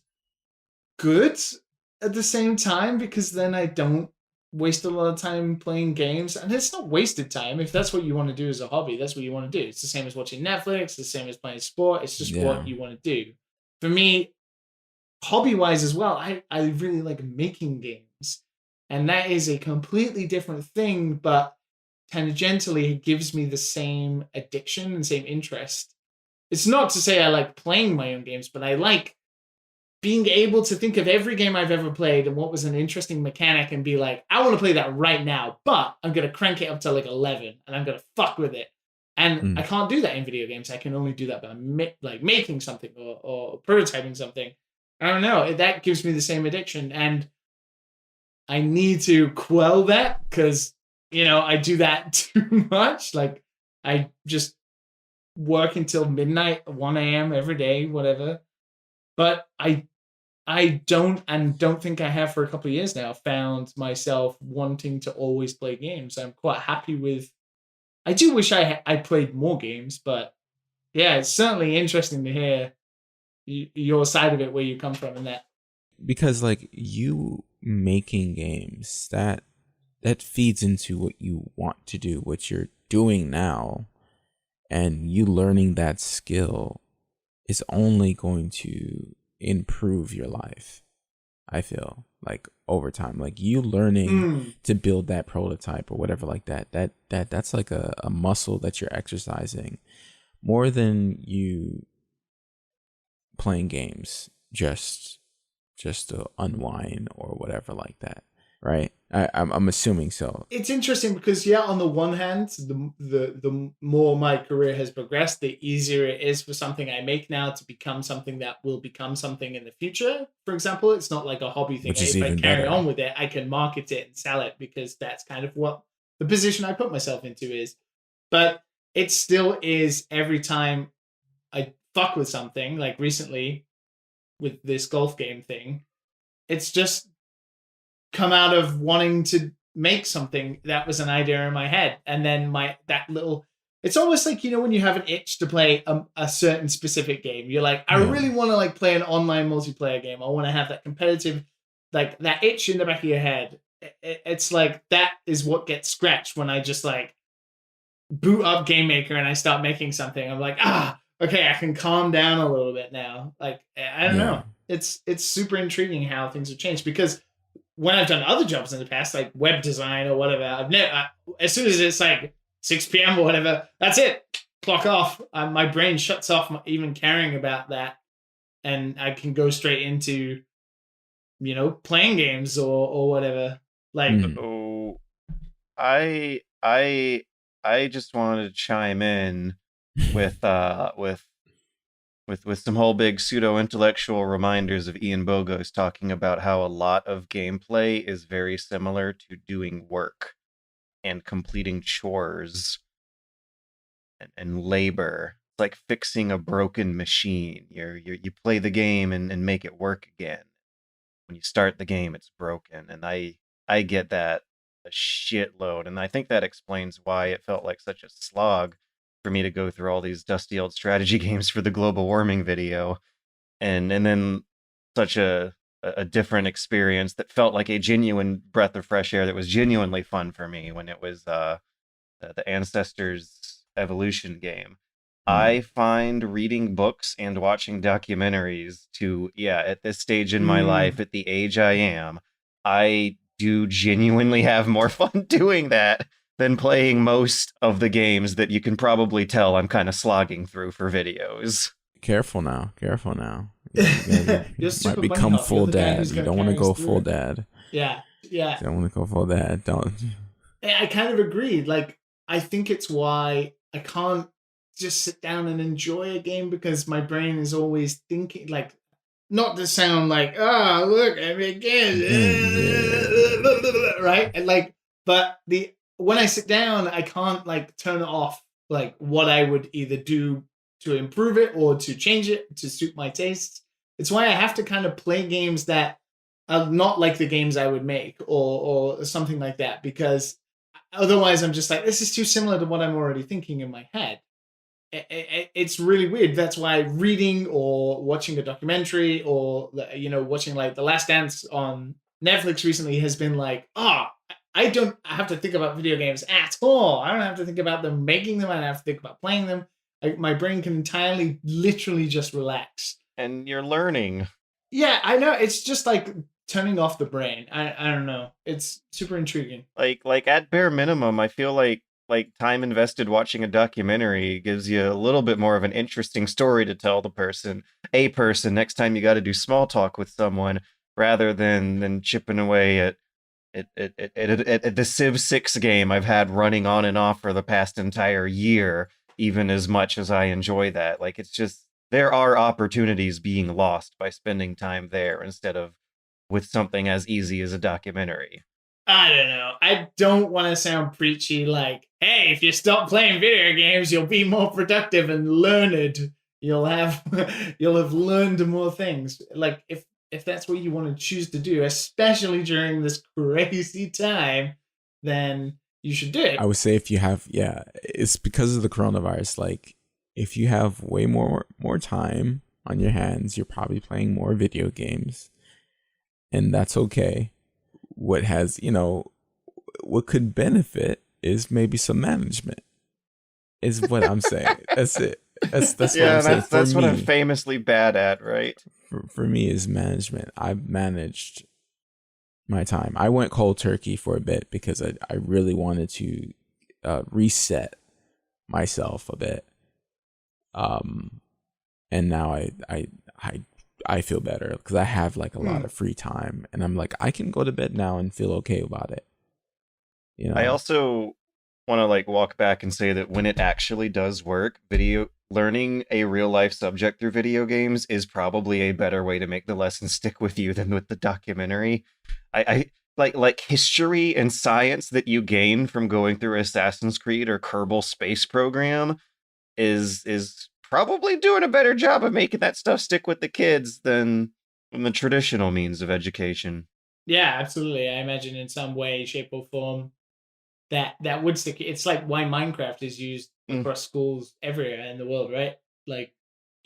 good at the same time, because then I don't waste a lot of time playing games, and it's not wasted time. If that's what you want to do as a hobby, that's what you want to do. It's the same as watching Netflix, the same as playing sport. It's just what you want to do. For me, hobby wise as well, I really like making games, and that is a completely different thing, but tangentially it gives me the same addiction and same interest. It's not to say I like playing my own games, but I like being able to think of every game I've ever played and what was an interesting mechanic, and be like, I want to play that right now, but I'm going to crank it up to like 11 and I'm going to fuck with it. And I can't do that in video games. I can only do that by making something or prototyping something. I don't know. That gives me the same addiction, and I need to quell that, because, you know, I do that too much. Like, I just work until midnight, 1 a.m. every day, whatever. But I don't think I have for a couple of years now found myself wanting to always play games. I'm quite happy with. I do wish I played more games, but yeah, it's certainly interesting to hear your side of it, where you come from, and that. Because like, you making games, that feeds into what you want to do, what you're doing now, and you learning that skill is only going to improve your life. I feel like over time, like you learning to build that prototype or whatever like that's like a muscle that you're exercising more than you playing games just to unwind or whatever like that, right? I'm assuming so. It's interesting because, yeah, on the one hand, the more my career has progressed, the easier it is for something I make now to become something that will become something in the future. For example, it's not like a hobby thing. Which is if I even carry better. on with it, I can market it and sell it, because that's kind of what the position I put myself into is. But it still is, every time I fuck with something, like recently, with this golf game thing. It's just come out of wanting to make something that was an idea in my head, and then it's almost like, when you have an itch to play a certain specific game. You're like, I really want to like play an online multiplayer game. I want to have that competitive, like that itch in the back of your head. It's like that is what gets scratched when I just like boot up Game Maker and I start making something. I'm like, okay, I can calm down a little bit now. Like, I don't know. It's super intriguing how things have changed, because when I've done other jobs in the past, like web design or whatever, as soon as it's like 6 p.m. or whatever, that's it. Clock off. My brain shuts off even caring about that, and I can go straight into, playing games or whatever. Like, So I just wanted to chime in with some whole big pseudo-intellectual reminders of Ian Bogost talking about how a lot of gameplay is very similar to doing work and completing chores and labor. It's like fixing a broken machine. You play the game and make it work again. When you start the game, it's broken, and I get that a shitload, and I think that explains why it felt like such a slog for me to go through all these dusty old strategy games for the global warming video, and then such a different experience that felt like a genuine breath of fresh air that was genuinely fun for me when it was the Ancestors Evolution game. I find reading books and watching documentaries at this stage in my life, at the age I am, I do genuinely have more fun doing that than playing most of the games that you can probably tell I'm kind of slogging through for videos. Careful now. You might become full dad. You don't want to go full dad. Yeah. You don't want to go full dad. Don't. I kind of agreed. Like, I think it's why I can't just sit down and enjoy a game, because my brain is always thinking, like, not to sound like, look, I mean, right? And like, but when I sit down, I can't like turn off like what I would either do to improve it or to change it to suit my tastes. It's why I have to kind of play games that are not like the games I would make or something like that, because otherwise I'm just like, this is too similar to what I'm already thinking in my head. It's really weird. That's why reading or watching a documentary or watching like The Last Dance on Netflix recently has been like, I don't have to think about video games at all. I don't have to think about them making them. I don't have to think about playing them. My brain can entirely, literally just relax. And you're learning. Yeah, I know. It's just like turning off the brain. I don't know. It's super intriguing. Like at bare minimum, I feel like time invested watching a documentary gives you a little bit more of an interesting story to tell the person next time you got to do small talk with someone, rather than chipping away at the Civ 6 game I've had running on and off for the past entire year. Even as much as I enjoy that, like, it's just, there are opportunities being lost by spending time there instead of with something as easy as a documentary. I don't know. I don't want to sound preachy like, hey, if you stop playing video games, you'll be more productive and learned. You'll have learned more things. Like, if that's what you want to choose to do, especially during this crazy time, then you should do it. I would say if you have, it's because of the coronavirus. Like, if you have way more time on your hands, you're probably playing more video games, and that's okay. What could benefit is maybe some management, is what I'm saying. That's it. That's what I'm saying. That's what I'm famously bad at, right? For me is management. I've managed my time. I went cold turkey for a bit because I really wanted to reset myself a bit. And now I feel better because I have like a lot of free time, and I'm like, I can go to bed now and feel okay about it. I also want to like walk back and say that when it actually does work, learning a real life subject through video games is probably a better way to make the lesson stick with you than with the documentary. I like history and science that you gain from going through Assassin's Creed or Kerbal Space Program is probably doing a better job of making that stuff stick with the kids than the traditional means of education. Yeah, absolutely. I imagine in some way, shape, or form that would stick. It's like why Minecraft is used across schools everywhere in the world, right? Like,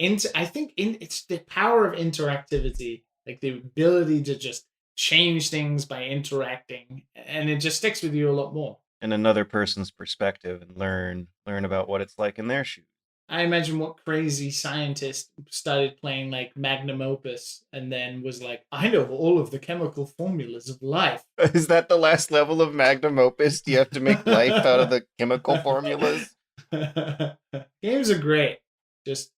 I think it's the power of interactivity, like the ability to just change things by interacting, and it just sticks with you a lot more. And another person's perspective and learn about what it's like in their shoes. I imagine what crazy scientist started playing like Magnum Opus and then was like, I know all of the chemical formulas of life. Is that the last level of Magnum Opus? Do you have to make life out of the chemical formulas? Games are great. Just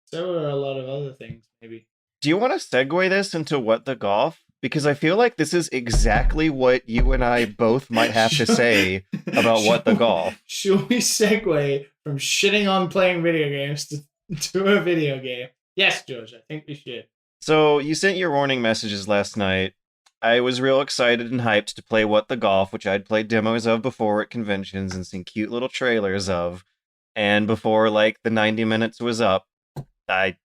so are a lot of other things, maybe. Do you want to segue this into What the Golf? Because I feel like this is exactly what you and I both might have to say about What the Golf. Should we segue from shitting on playing video games to a video game? Yes, George, I think we should. So you sent your warning messages last night. I was real excited and hyped to play What the Golf, which I'd played demos of before at conventions and seen cute little trailers of. And before like the 90 minutes was up, I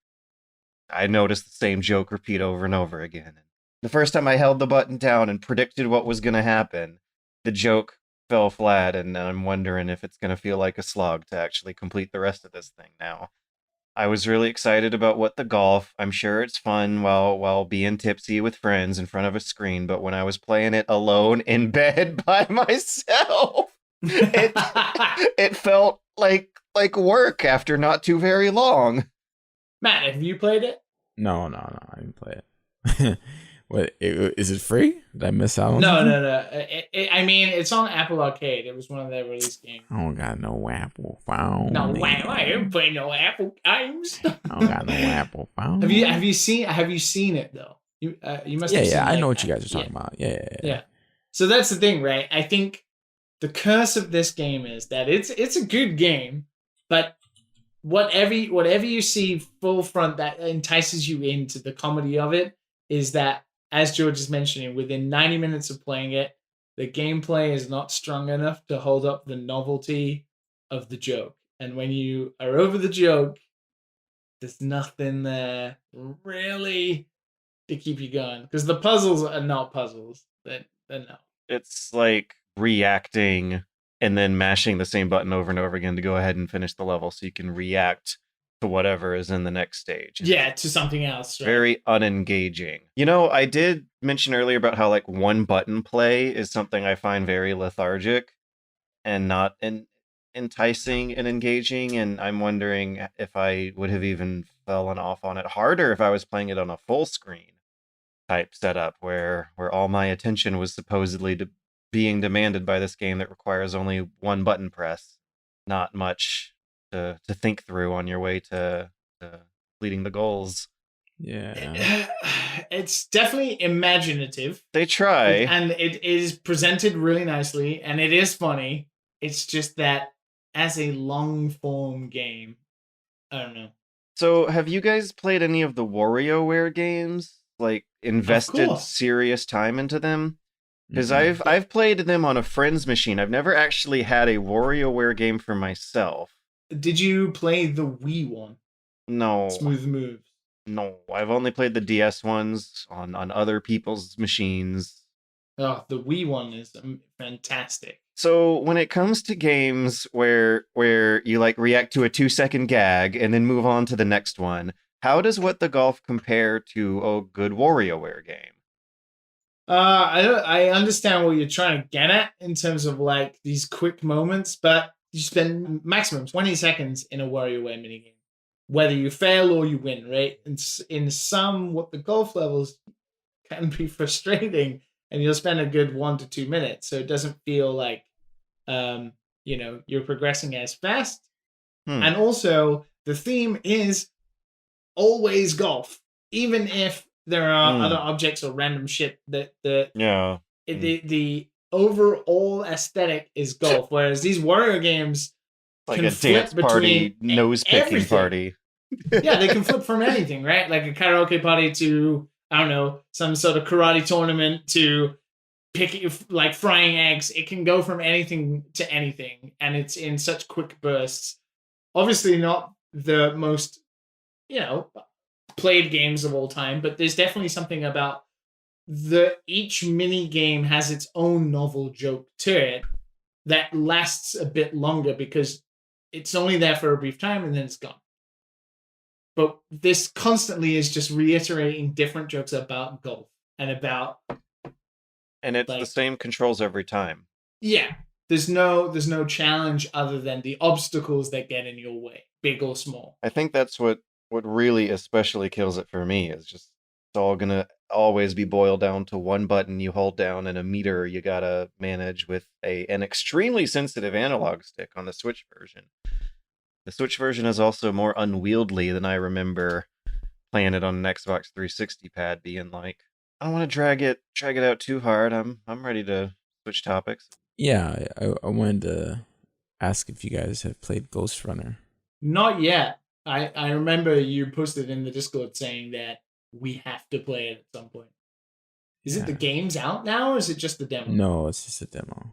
noticed the same joke repeat over and over again. The first time I held the button down and predicted what was going to happen, the joke fell flat, and I'm wondering if it's going to feel like a slog to actually complete the rest of this thing now. I was really excited about What the Golf. I'm sure it's fun while being tipsy with friends in front of a screen, but when I was playing it alone in bed by myself, it felt like work after not too very long. Matt, have you played it? No, I didn't play it. What, is it free? Did I miss out on No. I mean, it's on Apple Arcade. It was one of their release games. I don't got no Apple phone. No, I didn't play no Apple games. I don't got no Apple phone. Have you seen it though? You must. Have seen, I know like, what you guys are talking about. Yeah. So that's the thing, right? I think the curse of this game is that it's a good game, but whatever you see full front that entices you into the comedy of it is that, as George is mentioning, within 90 minutes of playing it, the gameplay is not strong enough to hold up the novelty of the joke. And when you are over the joke, there's nothing there really to keep you going. Because the puzzles are not puzzles. They're no. It's like reacting and then mashing the same button over and over again to go ahead and finish the level so you can react to whatever is in the next stage. Yeah, to something else. Right? Very unengaging. You know, I did mention earlier about how like one button play is something I find very lethargic and not enticing and engaging, and I'm wondering if I would have even fallen off on it harder if I was playing it on a full screen type setup where all my attention was supposedly being demanded by this game that requires only one button press. Not much to think through on your way to completing the goals. Yeah. It's definitely imaginative. They try. And it is presented really nicely, and it is funny. It's just that as a long-form game, I don't know. So, have you guys played any of the WarioWare games? Like, invested serious time into them? Because I've played them on a friend's machine. I've never actually had a WarioWare game for myself. Did you play the Wii one? No. Smooth Moves. No, I've only played the DS ones on other people's machines. Oh, the Wii one is fantastic. So when it comes to games where you like react to a 2-second gag and then move on to the next one, how does What the Golf compare to a good WarioWare game? I understand what you're trying to get at in terms of like these quick moments, but you spend maximum 20 seconds in a WarioWare minigame, whether you fail or you win, right? And in some, What the Golf levels can be frustrating, and you'll spend a good 1 to 2 minutes, so it doesn't feel like you're progressing as fast. And also, the theme is always golf, even if there are other objects or random shit the overall aesthetic is golf, whereas these Wario games like can a dance party, nose picking party. Yeah, they can flip from anything, right? Like a karaoke party to, I don't know, some sort of karate tournament to like frying eggs. It can go from anything to anything, and it's in such quick bursts. Obviously not the most, played games of all time, but there's definitely something about each mini game has its own novel joke to it that lasts a bit longer because it's only there for a brief time and then it's gone. But this constantly is just reiterating different jokes about golf and about, and it's the same controls every time. Yeah, there's no challenge other than the obstacles that get in your way, big or small. I think that's what really especially kills it for me, is just it's all gonna always be boiled down to one button you hold down and a meter you gotta manage with an extremely sensitive analog stick on the Switch version. The Switch version is also more unwieldy than I remember playing it on an Xbox 360 pad, being like, I don't want to drag it out too hard. I'm ready to switch topics. Yeah, I wanted to ask if you guys have played Ghostrunner. Not yet. I remember you posted in the Discord saying that we have to play it at some point. Is it the game's out now, or is it just the demo? No, it's just a demo.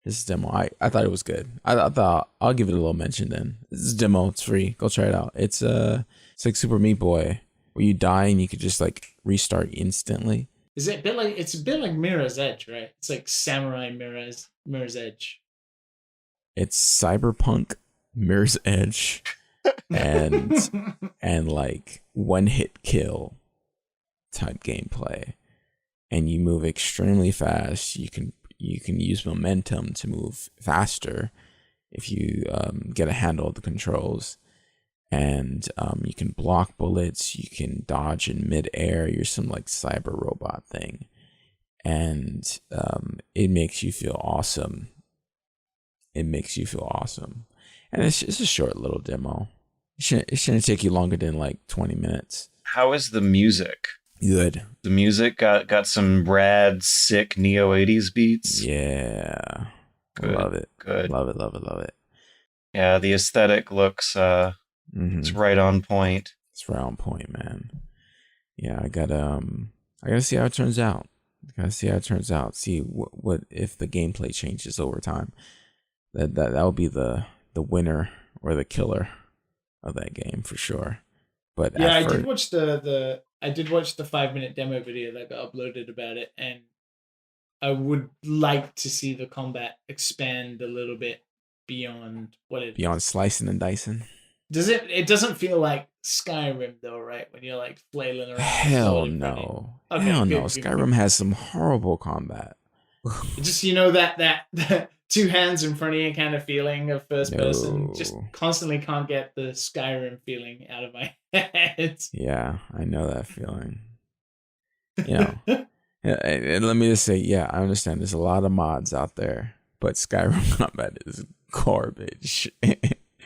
It's a demo. I thought it was good. I thought I'll give it a little mention then. It's a demo. It's free. Go try it out. It's like Super Meat Boy, where you die and you could just like restart instantly. Is it a bit like, it's a bit like Mirror's Edge, right? It's like Samurai Mirror's Edge. It's cyberpunk Mirror's Edge and like one hit kill type gameplay. And you move extremely fast. You can use momentum to move faster if you get a handle of the controls. And you can block bullets. You can dodge in midair. You're some like cyber robot thing. And it makes you feel awesome. And it's a short little demo. It shouldn't take you longer than like 20 minutes. How is the music? Good. The music got some rad, sick neo 80s beats. Yeah. Good. Love it. Good. Love it. Yeah, the aesthetic looks it's right on point. It's right on point, man. Yeah, I gotta see how it turns out. See what if the gameplay changes over time. That will be the winner or the killer of that game for sure. But yeah, I did watch the 5-minute demo video that got uploaded about it, and I would like to see the combat expand a little bit beyond beyond slicing and dicing. It doesn't feel like Skyrim though, right? When you're like flailing around. Hell no. Skyrim has some horrible combat. Just that two hands in front of you kind of feeling of first person. Just constantly can't get the Skyrim feeling out of my head. Yeah, I know that feeling. And let me just say, yeah, I understand there's a lot of mods out there, but Skyrim combat is garbage.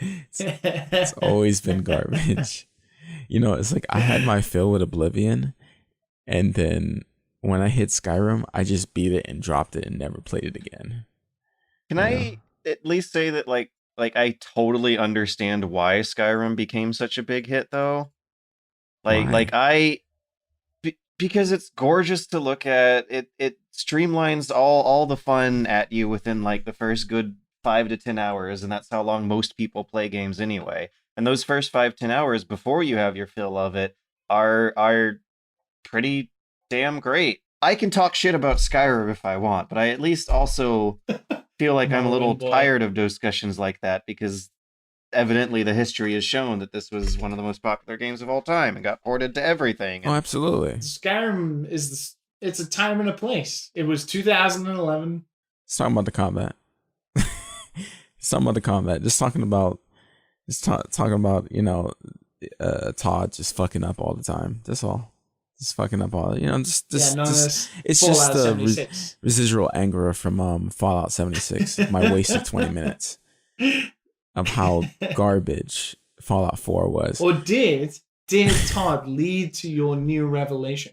It's always been garbage. It's like I had my fill with Oblivion, and then when I hit Skyrim, I just beat it and dropped it and never played it again. Can I at least say that like I totally understand why Skyrim became such a big hit though? Because it's gorgeous to look at. It streamlines all the fun at you within like the first good 5 to 10 hours, and that's how long most people play games anyway. And those first 5-10 hours before you have your fill of it are pretty damn great. I can talk shit about Skyrim if I want, but I at least also feel like I'm a little tired of discussions like that, because evidently the history has shown that this was one of the most popular games of all time and got ported to everything. Oh, absolutely. Skyrim it's a time and a place. It was 2011. It's talking about the combat. Just talking about Todd just fucking up all the time. That's all. Just fucking up all. It's just the residual anger from Fallout 76. My wasted 20 minutes of how garbage Fallout 4 was. Or did Todd lead to your new revelation?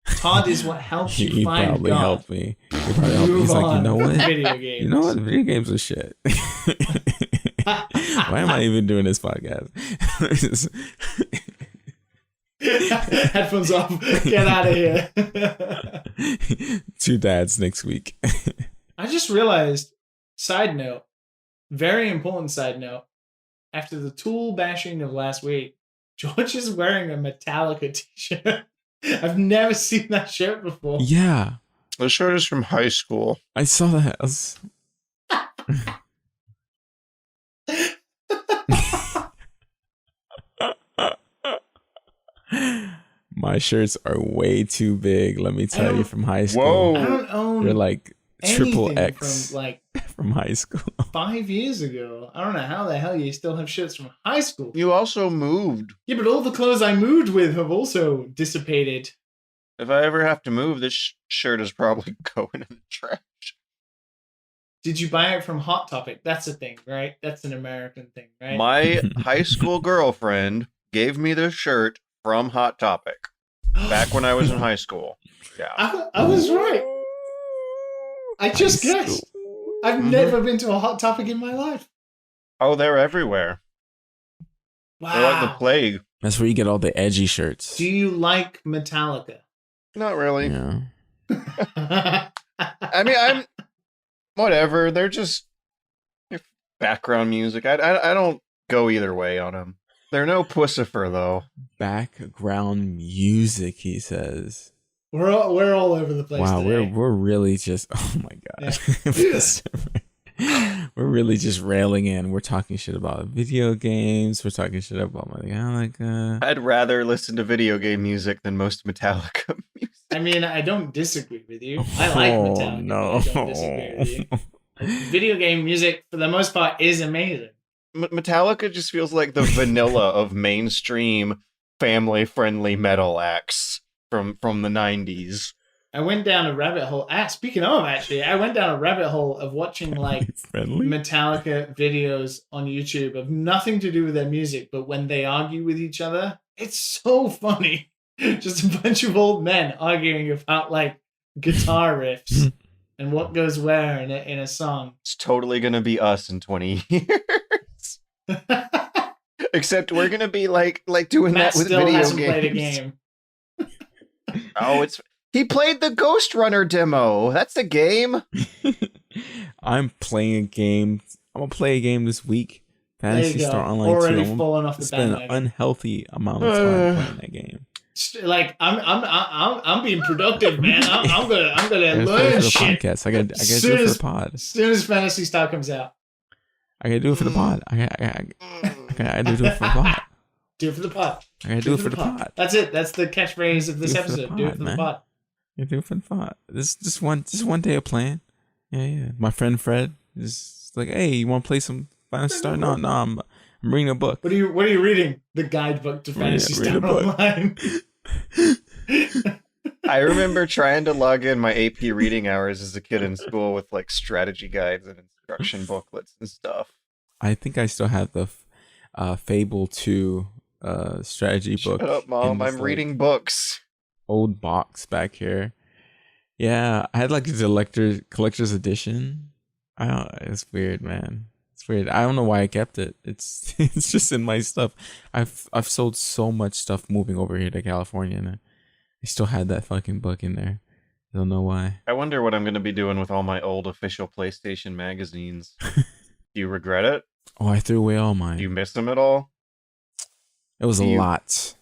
Todd is what helped you find God. He probably helped me. He's like, video games. You know what? Video games are shit. Why am I even doing this podcast? Headphones off. Get out of here. 2 dads next week. I just realized, side note, very important side note, after the Tool bashing of last week, George is wearing a Metallica t-shirt. I've never seen that shirt before. Yeah, The shirt is from high school. I saw that. My shirts are way too big. Let me tell you, from high school. Whoa. I don't own They're like triple anything X from like from high school. 5 years ago. I don't know how the hell you still have shirts from high school. You also moved. Yeah, but all the clothes I moved with have also dissipated. If I ever have to move, this shirt is probably going in the trash. Did you buy it from Hot Topic? That's a thing, right? That's an American thing, right? My high school girlfriend gave me this shirt from Hot Topic back when I was in high school. Yeah. I was right. I just High guessed. school. I've never been to a Hot Topic in my life. Oh, they're everywhere. Wow. They're like the plague. That's where you get all the edgy shirts. Do you like Metallica? Not really. Yeah. I mean, I'm whatever. They're just background music. I don't go either way on them. They're no Pussifer though. Background music, he says. We're all over the place. Wow, today. we're really just, oh my god. We're really just railing in. We're talking shit about video games. We're talking shit about Metallica. I'd rather listen to video game music than most Metallica music. I mean, I don't disagree with you. I like Metallica. No. But I don't disagree with you. Video game music, for the most part, is amazing. Metallica just feels like the vanilla of mainstream family-friendly metal acts from the 90s. I went down a rabbit hole. Speaking of, actually, I went down a rabbit hole of watching like Friendly? Metallica videos on YouTube of nothing to do with their music, but when they argue with each other, it's so funny. Just a bunch of old men arguing about like guitar riffs and what goes where in a song. It's totally gonna be us in 20 years. Except we're gonna be like doing Matt that with still video hasn't games. played a game. Oh, he played the Ghostrunner demo. That's a game. I'm playing a game. I'm gonna play a game this week. There you Phantasy go. Star Online Already 2. I'm falling off the spend an bandwagon. unhealthy amount of time playing that game. Like I'm being productive, man. I'm gonna I gotta play it learn for the shit. podcast. I gotta do Soon it for as- the pod. As soon as Phantasy Star comes out, I gotta do it for the pod. I gotta do it for the pod. do it for the pod. I gotta do it for the pod. That's it. That's the catchphrase of this Do it for the episode. Do it pod, for the man. pod. I gotta do it for the pod. This one day of playing. Yeah. My friend Fred is like, hey, you want to play some Phantasy Star? No, I'm reading a book. What are you reading? The guidebook to Phantasy read Star a book. Online. I remember trying to log in my AP reading hours as a kid in school with like strategy guides and instruction booklets and stuff. I think I still have the Fable 2 strategy book. Shut up, Mom. in this, I'm reading books. old box back here. Yeah, I had like the collector's edition. It's weird, man. It's weird. I don't know why I kept it. It's just in my stuff. I've sold so much stuff moving over here to California, and I still had that fucking book in there. I don't know why. I wonder what I'm going to be doing with all my old official PlayStation magazines. Do you regret it? Oh, I threw away all mine. Do you miss them at all? It was a lot.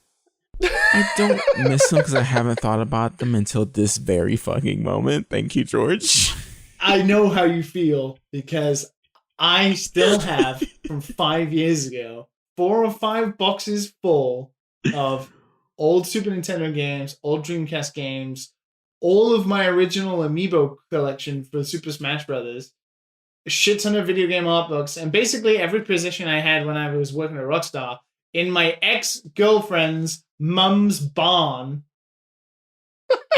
I don't miss them because I haven't thought about them until this very fucking moment. Thank you, George. I know how you feel because I still have from 5 years ago 4 or 5 boxes full of old Super Nintendo games, old Dreamcast games, all of my original Amiibo collection for Super Smash Brothers, a shit ton of video game art books, and basically every position I had when I was working at Rockstar in my ex-girlfriend's mum's barn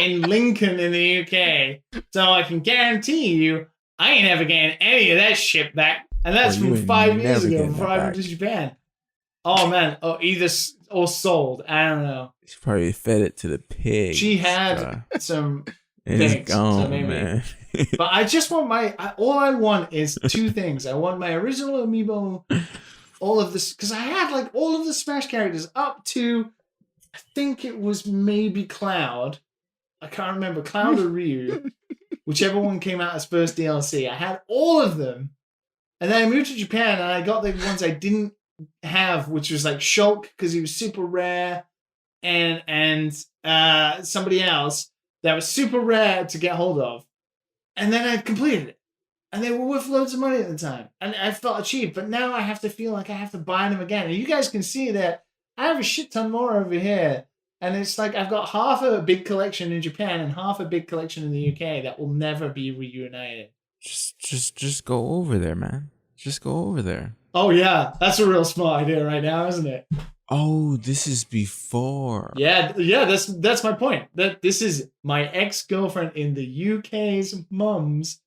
in Lincoln in the UK. So I can guarantee you I ain't ever getting any of that shit back. And that's Well, you from ain't 5 years never ago getting before that I moved back. to Japan. Oh man, or sold. I don't know. She probably fed it to the pigs. She had some, It's pigs, gone, so maybe. man. but I just want all I want is 2 things. I want my original Amiibo, all of this, because I had like all of the Smash characters up to, I think it was maybe Cloud. I can't remember, Cloud or Ryu, whichever one came out as first DLC. I had all of them. And then I moved to Japan and I got the ones I didn't have, which was like Shulk because he was super rare, and somebody else that was super rare to get hold of, and then I completed it, and they were worth loads of money at the time, and I felt achieved. But now I have to feel like I have to buy them again, and you guys can see that I have a shit ton more over here. And it's like I've got half a big collection in Japan and half a big collection in the UK that will never be reunited. Just go over there, man. Just go over there. Oh yeah, that's a real smart idea right now, isn't it? Oh, this is before. Yeah. That's my point. That this is my ex-girlfriend in the UK's mum's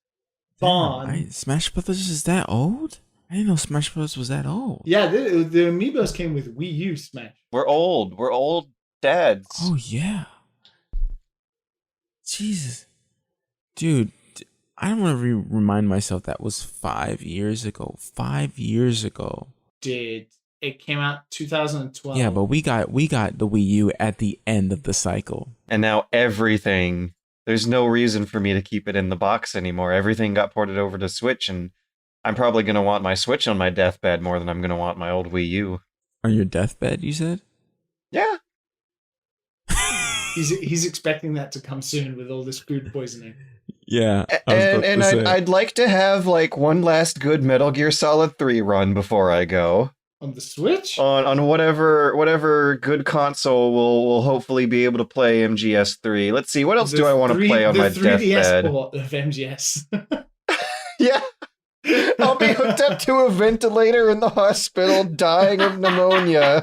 barn. Smash Brothers is that old? I didn't know Smash Brothers was that old. Yeah, the amiibos came with Wii U Smash. We're old. We're old dads. Oh yeah. Jesus, dude. I don't want to remind myself that was 5 years ago. 5 years ago. It came out 2012. Yeah, but we got the Wii U at the end of the cycle. And now everything, there's no reason for me to keep it in the box anymore. Everything got ported over to Switch, and I'm probably going to want my Switch on my deathbed more than I'm going to want my old Wii U. On your deathbed, you said? Yeah. He's expecting that to come soon with all this food poisoning. Yeah. And I'd like to have like one last good Metal Gear Solid 3 run before I go. On the Switch? On whatever good console will hopefully be able to play MGS3. Let's see, what else do I want to play on my deathbed? The 3DS port of MGS. Yeah. I'll be hooked up to a ventilator in the hospital dying of pneumonia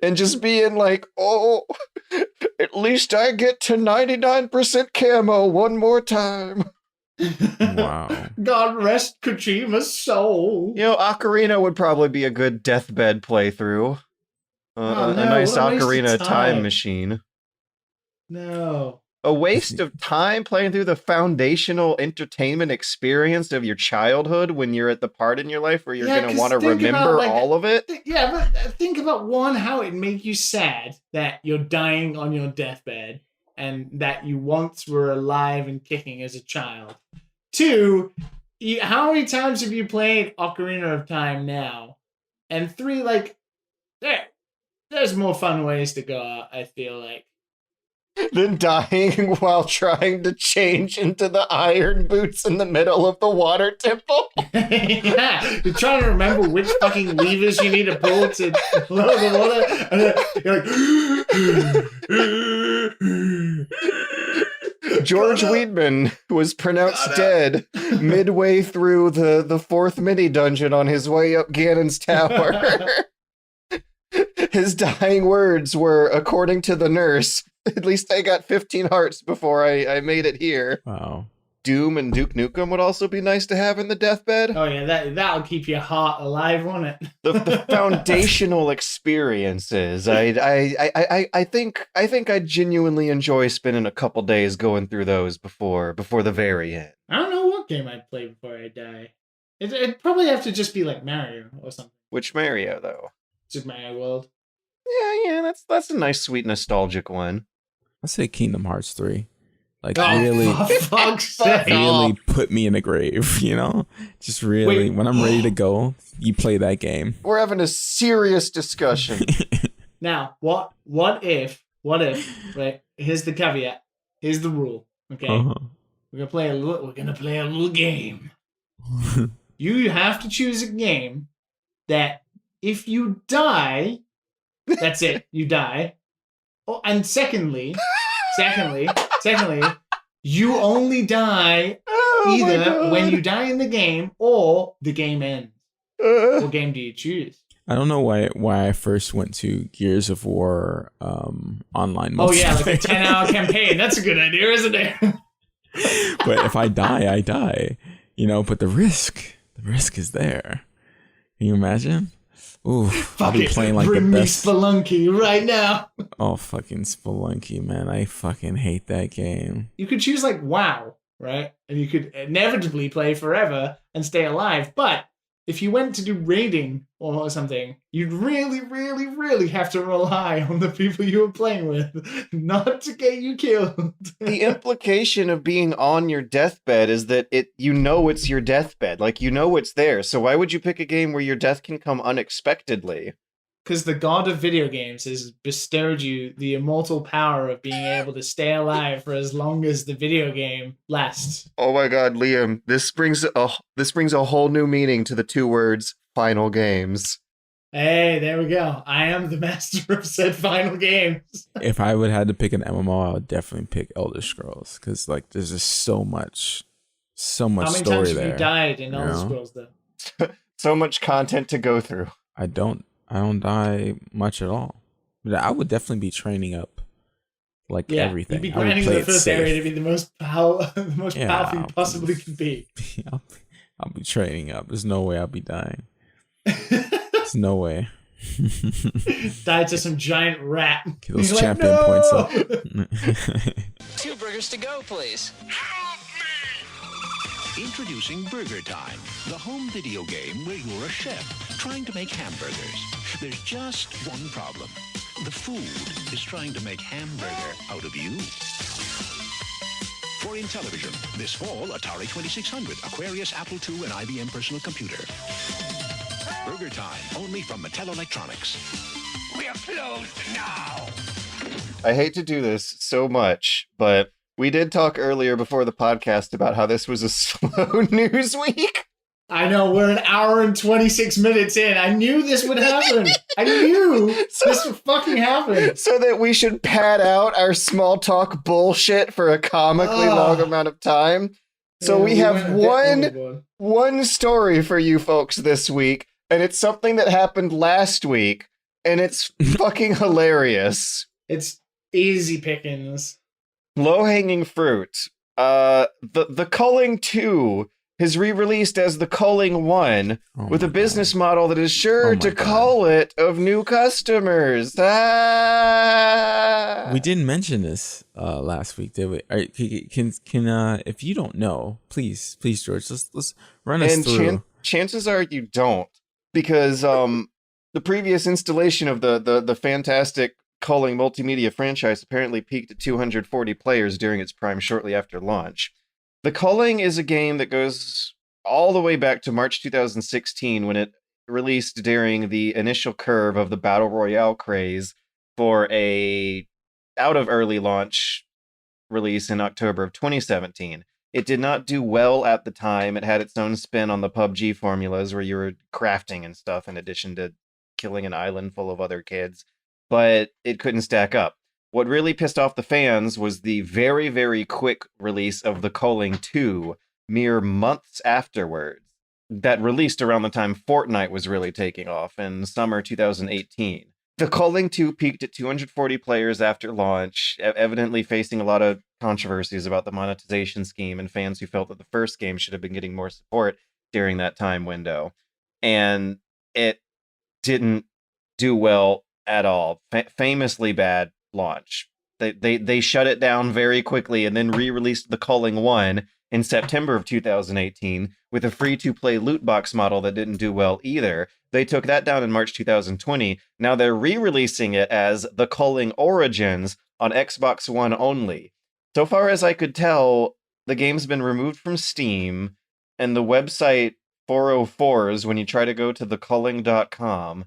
and just being like, oh, at least I get to 99% camo one more time. Wow. God rest Kojima's soul. You know, Ocarina would probably be a good deathbed playthrough. A nice Ocarina time machine. No. A waste of time playing through the foundational entertainment experience of your childhood when you're at the part in your life where you're going to want to remember all of it. Yeah, but think about one, how it made you sad that you're dying on your deathbed and that you once were alive and kicking as a child. Two, how many times have you played Ocarina of Time now? And three, like, there's more fun ways to go, I feel like. Than dying while trying to change into the iron boots in the middle of the water temple. Yeah, you're trying to remember which fucking levers you need to pull to lower the water, and then you're like, George Weidman was pronounced dead midway through the fourth mini dungeon on his way up Ganon's tower. His dying words were, according to the nurse, at least I got 15 hearts before I made it here. Wow. Doom and Duke Nukem would also be nice to have in the deathbed. Oh yeah, that'll keep your heart alive, won't it? The foundational experiences. I think I genuinely enjoy spending a couple days going through those before the very end. I don't know what game I'd play before I die. It'd probably have to just be like Mario or something. Which Mario though? Super Mario World. Yeah, that's a nice, sweet, nostalgic one. I'd say Kingdom Hearts 3. Like, really, for fuck's sake. Really put me in a grave, you know? Just really, when I'm ready to go, you play that game. We're having a serious discussion. Now, what if, right? Here's the caveat. Here's the rule, okay? Uh-huh. We're gonna play a little game. You have to choose a game that if you die, that's it, you die. Oh, and secondly, you only die either when you die in the game or the game ends. What game do you choose? I don't know why I first went to Gears of War online multiplayer. Oh yeah, like a 10-hour campaign. That's a good idea, isn't it? But if I die, I die. You know, but the risk is there. Can you imagine? Ooh, I'll be playing like Bring the best. me Spelunky right now. Oh, fucking Spelunky, man. I fucking hate that game. You could choose like WoW, right? And you could inevitably play forever and stay alive. But if you went to do raiding or something, you'd really, really, really have to rely on the people you were playing with not to get you killed. The implication of being on your deathbed is that it's your deathbed. Like, it's there. So why would you pick a game where your death can come unexpectedly? Because the god of video games has bestowed you the immortal power of being able to stay alive for as long as the video game lasts. Oh my God, Liam, this brings a whole new meaning to the two words "final games." Hey, there we go. I am the master of said final games. If I would have to pick an MMO, I would definitely pick Elder Scrolls because like there's just so much How many story times have there. you died in Elder know? Scrolls, though? So much content to go through. I don't die much at all. But I would definitely be training up like everything. You'd be I would grinding play the it first safe. area to be the most powerful you possibly can be. I'll be training up. There's no way I'll be dying. There's no way. Die to some giant rat. Get those You're champion like, points "No!" up. 2 burgers to go, please. Introducing Burger Time, the home video game where you're a chef trying to make hamburgers. There's just one problem. The food is trying to make hamburger out of you. For Intellivision, this fall, Atari 2600, Aquarius, Apple II, and IBM personal computer. Burger Time, only from Mattel Electronics. We are closed now. I hate to do this so much, but we did talk earlier before the podcast about how this was a slow news week. I know, we're an hour and 26 minutes in. I knew this would happen. I knew this would fucking happen. So that we should pad out our small talk bullshit for a comically long amount of time. So Yeah, we have went a bit one story for you folks this week, and it's something that happened last week, and it's fucking hilarious. It's easy pickings. Low-hanging fruit. The Culling 2 is re-released as the Culling 1 with a business model that is sure to cull it of new customers. Ah! We didn't mention this last week, did we? Can if you don't know, please, George, let's run us through. Chances are you don't, because the previous installation of the fantastic Culling multimedia franchise apparently peaked at 240 players during its prime shortly after launch. The Culling is a game that goes all the way back to March 2016 when it released during the initial curve of the Battle Royale craze for a out of early launch release in October of 2017. It did not do well at the time. It had its own spin on the PUBG formulas where you were crafting and stuff in addition to killing an island full of other kids, but it couldn't stack up. What really pissed off the fans was the very, very quick release of the Culling 2 mere months afterwards. That released around the time Fortnite was really taking off in summer 2018. The Culling 2 peaked at 240 players after launch, evidently facing a lot of controversies about the monetization scheme and fans who felt that the first game should have been getting more support during that time window. And it didn't do well at all. Famously bad launch. They shut it down very quickly and then re-released the Culling 1 in September of 2018 with a free-to-play loot box model that didn't do well either. They took that down in March 2020. Now they're re-releasing it as the Culling Origins on Xbox One only. So far as I could tell, the game's been removed from Steam, and the website 404s when you try to go to theculling.com,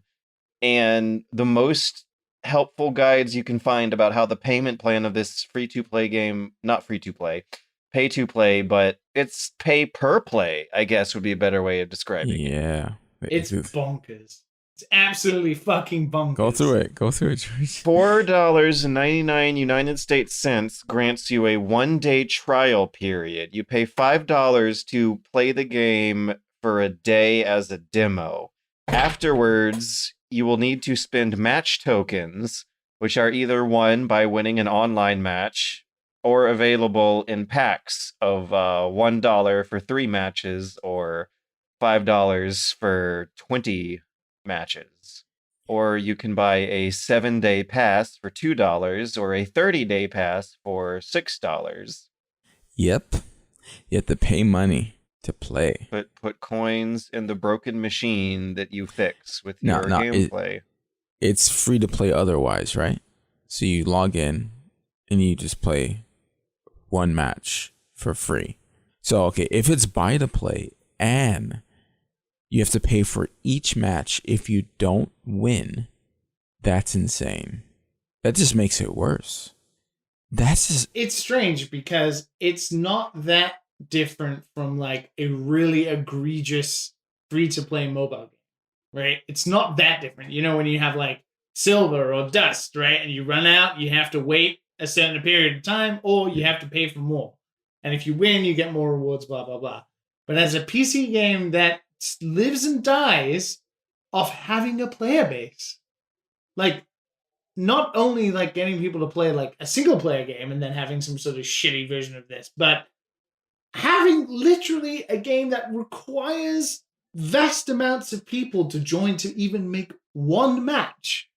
and the most helpful guides you can find about how the payment plan of this free-to-play game, not free-to-play, pay-to-play, but it's pay-per-play, I guess would be a better way of describing it. Yeah. It's bonkers. It's absolutely fucking bonkers. Go through it, George. $4.99 United States cents grants you a 1-day trial period. You pay $5 to play the game for a day as a demo. Afterwards, you will need to spend match tokens, which are either won by winning an online match or available in packs of $1 for 3 matches or $5 for 20 matches. Or you can buy a 7-day pass for $2 or a 30-day pass for $6. Yep. You have to pay money. to play. Put coins in the broken machine that you fix with your No, gameplay. It's free to play otherwise, right? So you log in and you just play one match for free. So, okay, if it's buy to play and you have to pay for each match if you don't win, that's insane. That just makes it worse. It's strange because it's not that different from like a really egregious free-to-play mobile game, right? It's not that different. You know, when you have like silver or dust, right? And you run out, you have to wait a certain period of time or you have to pay for more. And if you win, you get more rewards, blah, blah, blah. But as a PC game that lives and dies off having a player base, like not only like getting people to play like a single player game and then having some sort of shitty version of this, but having literally a game that requires vast amounts of people to join to even make one match,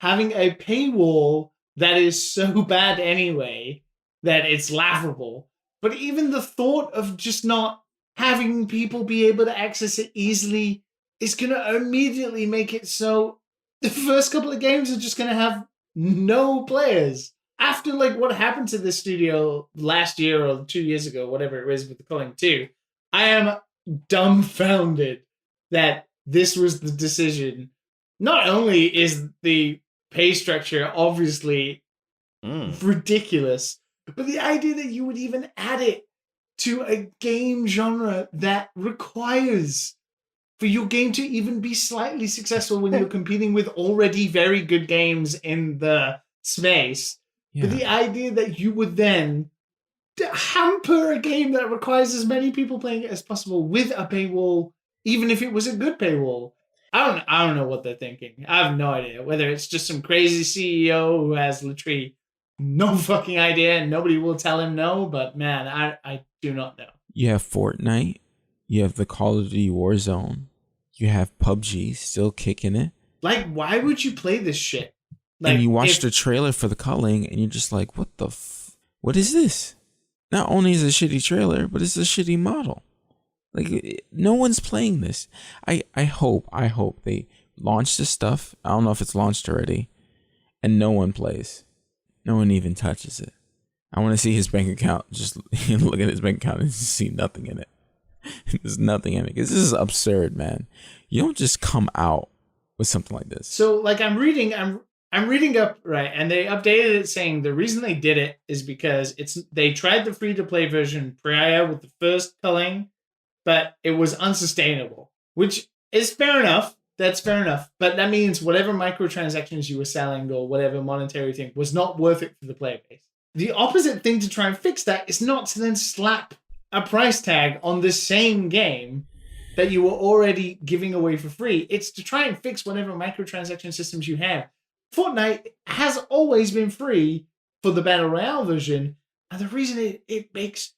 having a paywall that is so bad anyway that it's laughable. But even the thought of just not having people be able to access it easily is going to immediately make it so the first couple of games are just going to have no players. After like what happened to this studio last year or 2 years ago, whatever it was with the Calling 2, I am dumbfounded that this was the decision. Not only is the pay structure obviously ridiculous, but the idea that you would even add it to a game genre that requires for your game to even be slightly successful when you're competing with already very good games in the space. Yeah. But the idea that you would then hamper a game that requires as many people playing it as possible with a paywall, even if it was a good paywall. I don't know what they're thinking. I have no idea. Whether it's just some crazy CEO who has literally no fucking idea and nobody will tell him no, but man, I do not know. You have Fortnite, you have the Call of Duty Warzone, you have PUBG still kicking it. Like, why would you play this shit? Like, and you watch the trailer for the Culling and you're just like, what is this? Not only is it a shitty trailer, but it's a shitty model. Like, no one's playing this. I hope they launch this stuff. I don't know if it's launched already. And no one plays. No one even touches it. I want to see his bank account. Just look at his bank account and see nothing in it. There's nothing in it. Because this is absurd, man. You don't just come out with something like this. So, like, I'm reading up, right, and they updated it saying the reason they did it is because they tried the free-to-play version prior with the first Culling, but it was unsustainable, which is fair enough. That's fair enough. But that means whatever microtransactions you were selling or whatever monetary thing was not worth it for the player base. The opposite thing to try and fix that is not to then slap a price tag on the same game that you were already giving away for free. It's to try and fix whatever microtransaction systems you have. Fortnite has always been free for the Battle Royale version, and the reason it makes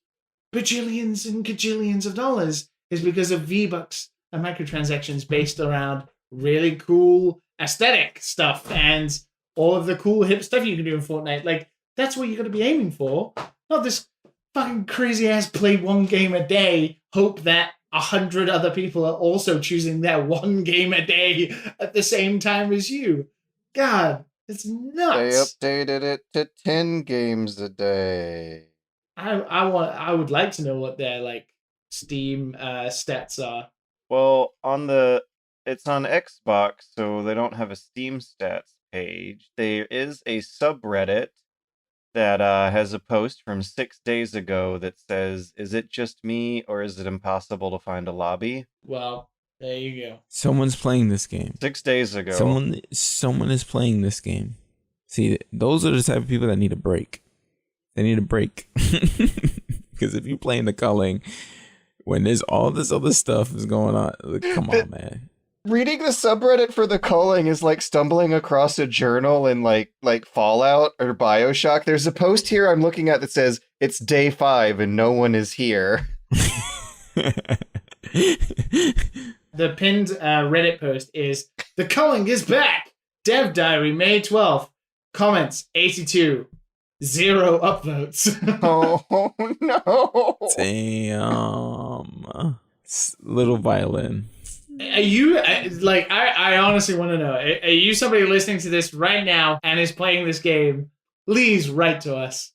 bajillions and gajillions of dollars is because of V-Bucks and microtransactions based around really cool aesthetic stuff and all of the cool hip stuff you can do in Fortnite. Like, that's what you're going to be aiming for. Not this fucking crazy ass play one game a day, hope that 100 other people are also choosing that one game a day at the same time as you. God, it's nuts. They updated it to 10 games a day. I would like to know what their like Steam stats are. Well, it's on Xbox, so they don't have a Steam stats page. There is a subreddit that has a post from 6 days ago that says, "Is it just me, or is it impossible to find a lobby?" Well, there you go. Someone's playing this game. 6 days ago. Someone is playing this game. See, those are the type of people that need a break. They need a break. Because if you play in the Culling, when there's all this other stuff is going on, like, come on, man. Reading the subreddit for the Culling is like stumbling across a journal in like Fallout or BioShock. There's a post here I'm looking at that says, "It's day 5 and no one is here." The pinned Reddit post is, "The Culling is back! Dev Diary, May 12th. Comments, 82. 0 upvotes. Oh no! Damn. Little violin. Are you like? I honestly want to know. Are you somebody listening to this right now and is playing this game? Please write to us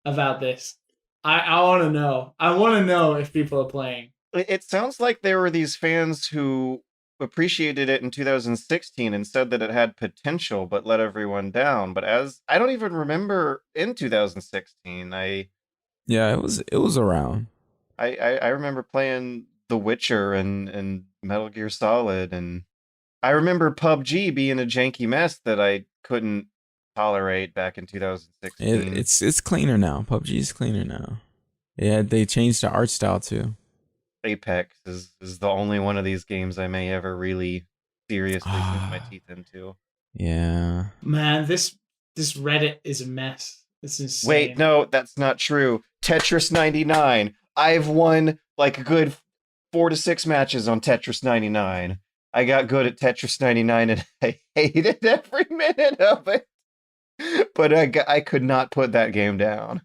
about this. I want to know. I want to know if people are playing. It sounds like there were these fans who appreciated it in 2016 and said that it had potential, but let everyone down. But as I don't even remember in 2016, Yeah, it was around. I remember playing The Witcher and Metal Gear Solid, and I remember PUBG being a janky mess that I couldn't tolerate back in 2016. It's cleaner now. PUBG is cleaner now. Yeah, they changed the art style too. Apex is the only one of these games I may ever really seriously sink my teeth into. Yeah. Man, this Reddit is a mess. It's insane. Wait, no, that's not true. Tetris 99. I've won like a good 4 to 6 matches on Tetris 99. I got good at Tetris 99 and I hated every minute of it. But I could not put that game down.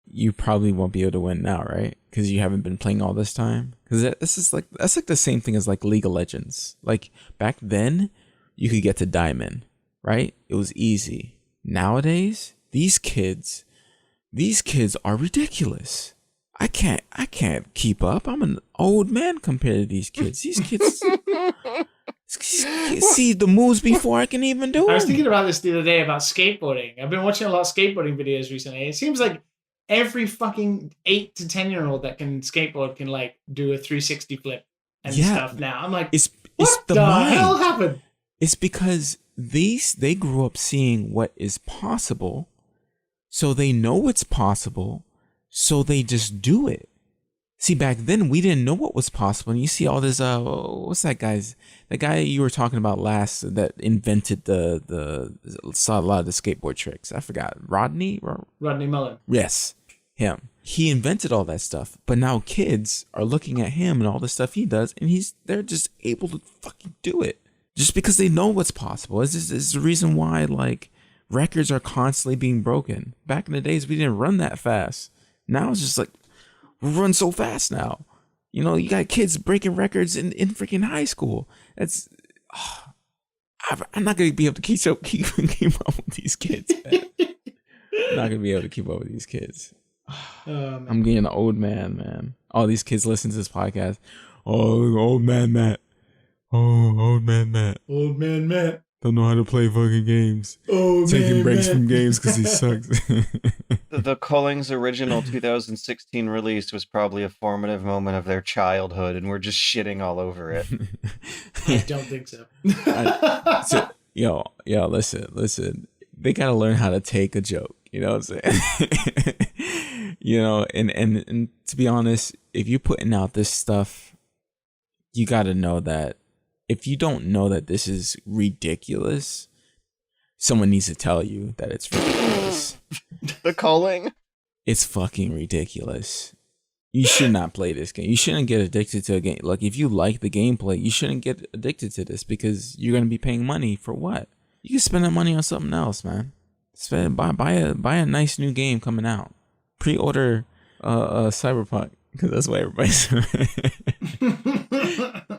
You probably won't be able to win now, right? Because you haven't been playing all this time. Because that's like the same thing as like League of Legends. Like back then, you could get to Diamond, right? It was easy. Nowadays, these kids are ridiculous. I can't keep up. I'm an old man compared to these kids. These kids see the moves before I can even do them. I was thinking about this the other day about skateboarding. I've been watching a lot of skateboarding videos recently. It seems like every fucking 8 to 10-year-old that can skateboard can like do a 360 flip and stuff now. I'm like, what the hell happened? It's because they grew up seeing what is possible, so they know it's possible, so they just do it. See, back then we didn't know what was possible, and you see all this. What's that guy's? The guy you were talking about last that invented saw a lot of the skateboard tricks. I forgot. Rodney Mullen. Yes, him. He invented all that stuff, but now kids are looking at him and all the stuff he does, and they're just able to fucking do it just because they know what's possible. It's the reason why like records are constantly being broken. Back in the days, we didn't run that fast. Now it's just like we run so fast now. You know, you got kids breaking records in freaking high school. That's I'm not gonna be able to keep up with these kids. Man. I'm not gonna be able to keep up with these kids. I'm getting an old man. All these kids listen to this podcast. Oh, old man Matt. Oh, old man Matt. Old man Matt. Don't know how to play fucking games. Oh, taking breaks from games because he sucks. The Culling's original 2016 release was probably a formative moment of their childhood, and we're just shitting all over it. I don't think so. Yo, listen. They gotta learn how to take a joke. You know what I'm saying? You know, and to be honest, if you're putting out this stuff, you gotta know that if you don't know that this is ridiculous, someone needs to tell you that it's ridiculous. The Culling? It's fucking ridiculous. You should not play this game. You shouldn't get addicted to a game. Like, if you like the gameplay, you shouldn't get addicted to this because you're going to be paying money for what? You can spend that money on something else, man. Buy a nice new game coming out. Pre-order Cyberpunk because that's why everybody's...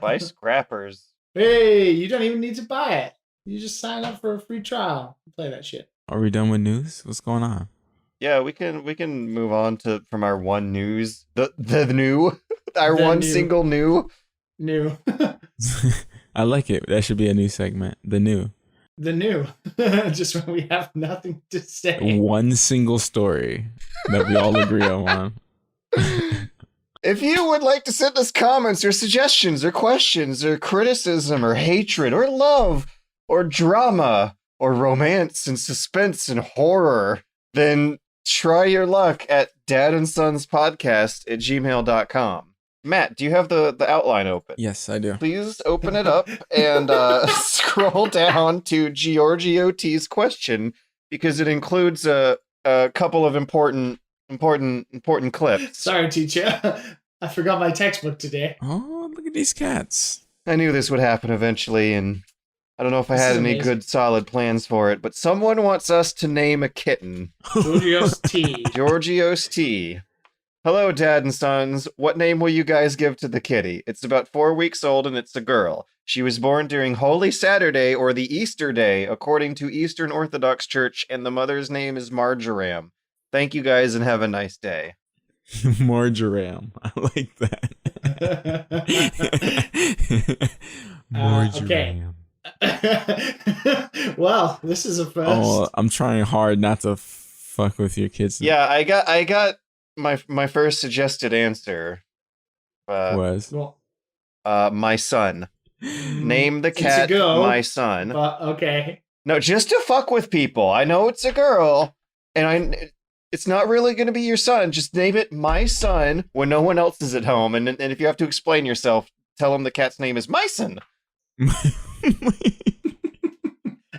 Buy Scrappers. Hey, you don't even need to buy it. You just sign up for a free trial and play that shit. Are we done with news? What's going on? Yeah, we can move on from our one news. The new our The one new. single new. New. I like it. That should be a new segment. The new. The new. Just when we have nothing to say. One single story that we all agree on. If you would like to send us comments or suggestions or questions or criticism or hatred or love or drama or romance and suspense and horror, then try your luck at dadandsonspodcast@gmail.com. Matt, do you have the outline open? Yes, I do. Please open it up and scroll down to Giorgio T's question because it includes a couple of important clips. Sorry, teacher. I forgot my textbook today. Oh, look at these cats. I knew this would happen eventually, and I don't know if I This had is any amazing. good solid plans for it, but someone wants us to name a kitten. Georgios T. Georgios T. Hello, Dad and Sons. What name will you guys give to the kitty? It's about 4 weeks old and it's a girl. She was born during Holy Saturday or the Easter Day, according to Eastern Orthodox Church, and the mother's name is Marjoram. Thank you guys and have a nice day. Marjoram. I like that. Marjoram. Well, this is a first. Oh, I'm trying hard not to fuck with your kids. Yeah, I got my first suggested answer. Was Well, My son. Name the it's a cat girl, my son. but okay. No, just to fuck with people. I know it's a girl, and it's not really going to be your son. Just name it my son when no one else is at home. And if you have to explain yourself, tell him the cat's name is Myson.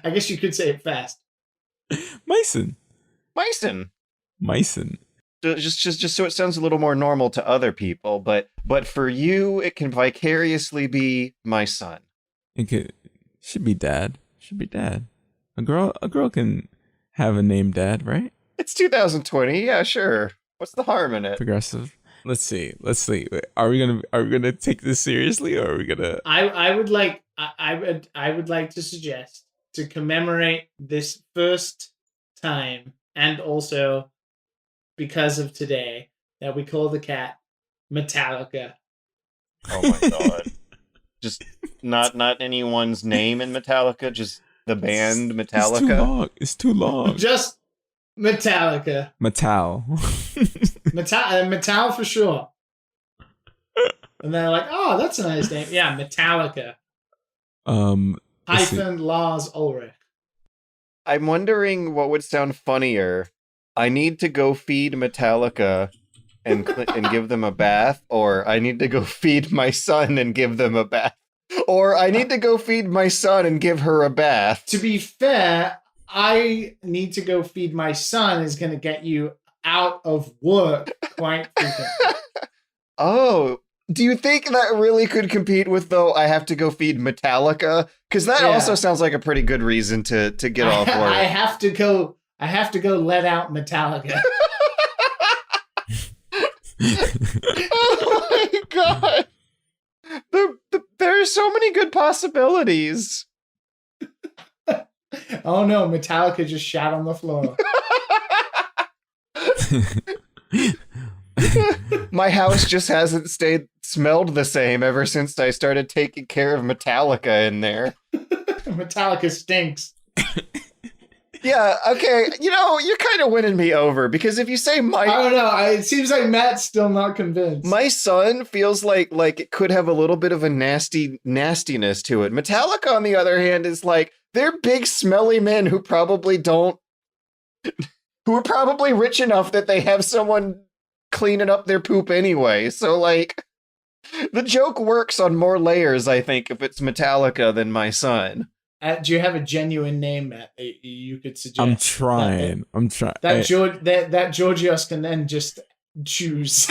I guess you could say it fast. Myson. Myson. Myson. Just so it sounds a little more normal to other people, but for you, it can vicariously be my son. It should be dad. Should be dad. A girl can have a name dad, right? It's 2020. Yeah, sure. What's the harm in it? Progressive. Let's see. Are we gonna take this seriously, or are we gonna? I would like to suggest, to commemorate this first time, and also because of today, that we call the cat Metallica. Oh my god! Just not anyone's name in Metallica. Just the band Metallica. It's too long. Just Metallica. Metal. Metal for sure. And they're like, oh, that's a nice name. Yeah, Metallica. Hyphen Lars Ulrich. I'm wondering what would sound funnier. I need to go feed Metallica and give them a bath, or I need to go feed my son and give them a bath, or I need to go feed my son and give her a bath. To be fair, I need to go feed my son is going to get you out of work quite frequently. Oh, do you think that really could compete with, though, I have to go feed Metallica? Because that also sounds like a pretty good reason to get off work. I have to go let out Metallica. Oh my god. There are so many good possibilities. Oh no, Metallica just shat on the floor. My house just hasn't smelled the same ever since I started taking care of Metallica in there. Metallica stinks. Yeah, okay, you're kind of winning me over, because if you say I don't know. It seems like Matt's still not convinced. my son feels like it could have a little bit of a nastiness to it. Metallica, on the other hand, is like, they're big, smelly men who are probably rich enough that they have someone cleaning up their poop anyway. So, the joke works on more layers, I think, if it's Metallica than my son. Do you have a genuine name, Matt, that you could suggest? I'm trying. That Georgios can then just choose.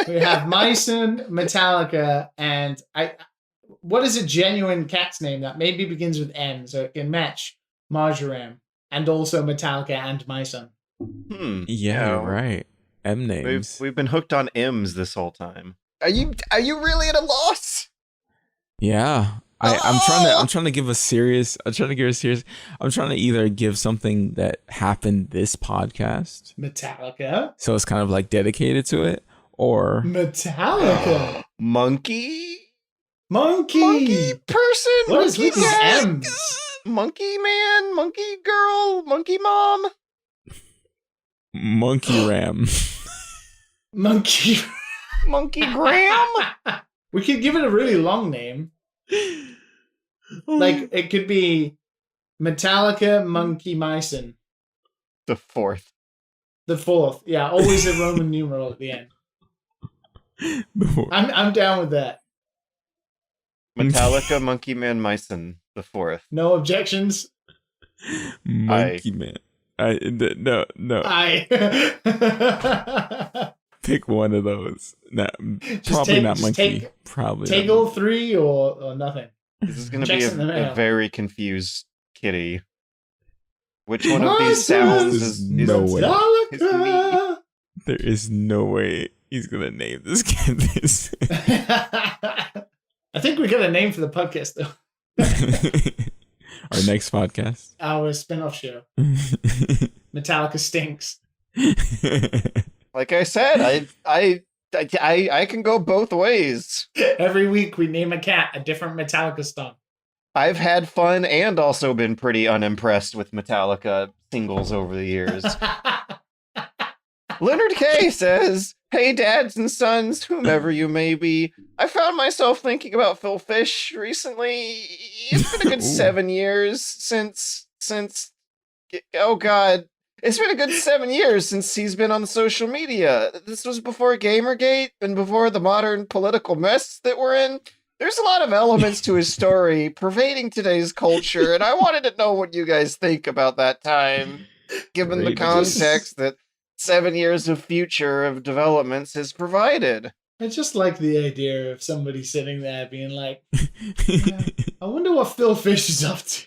We have Myson, Metallica, and what is a genuine cat's name that maybe begins with M, so it can match Marjoram, and also Metallica and Myson? Yeah, you're right. M names. We've been hooked on M's this whole time. Are you really at a loss? Yeah. I'm trying to give a serious. I'm trying to either give something that happened this podcast, Metallica. so it's kind of like dedicated to it, or Metallica. Monkey person. What is with these cat, M's? Monkey man, monkey girl, monkey mom. Monkey Ram. Monkey Graham. We could give it a really long name. Like, it could be Metallica Monkey Myson. The fourth. Yeah, always a Roman numeral at the end. I'm down with that. Metallica Monkey Man Myson the fourth. No objections. Monkey Man. No. pick one of those. Take not monkey. Probably take not all monkey. three or nothing. This is going to Checks be in the a mail. very confused kitty. Which one of these sounds is no way. is me? There is no way he's gonna name this kid this. I think we got a name for the podcast though. Our next podcast. Our spin-off show. Metallica stinks. Like I said, I can go both ways. Every week we name a cat a different Metallica song. I've had fun and also been pretty unimpressed with Metallica singles over the years. Leonard K says, "Hey dads and sons, whomever you may be, I found myself thinking about Phil Fish recently. It's been a good 7 years since oh god, it's been a good 7 years since he's been on social media. This was before Gamergate and before the modern political mess that we're in. There's a lot of elements to his story pervading today's culture, and I wanted to know what you guys think about that time, given the Great. context that 7 years of future of developments has provided." I just like the idea of somebody sitting there being like, I wonder what Phil Fish is up to.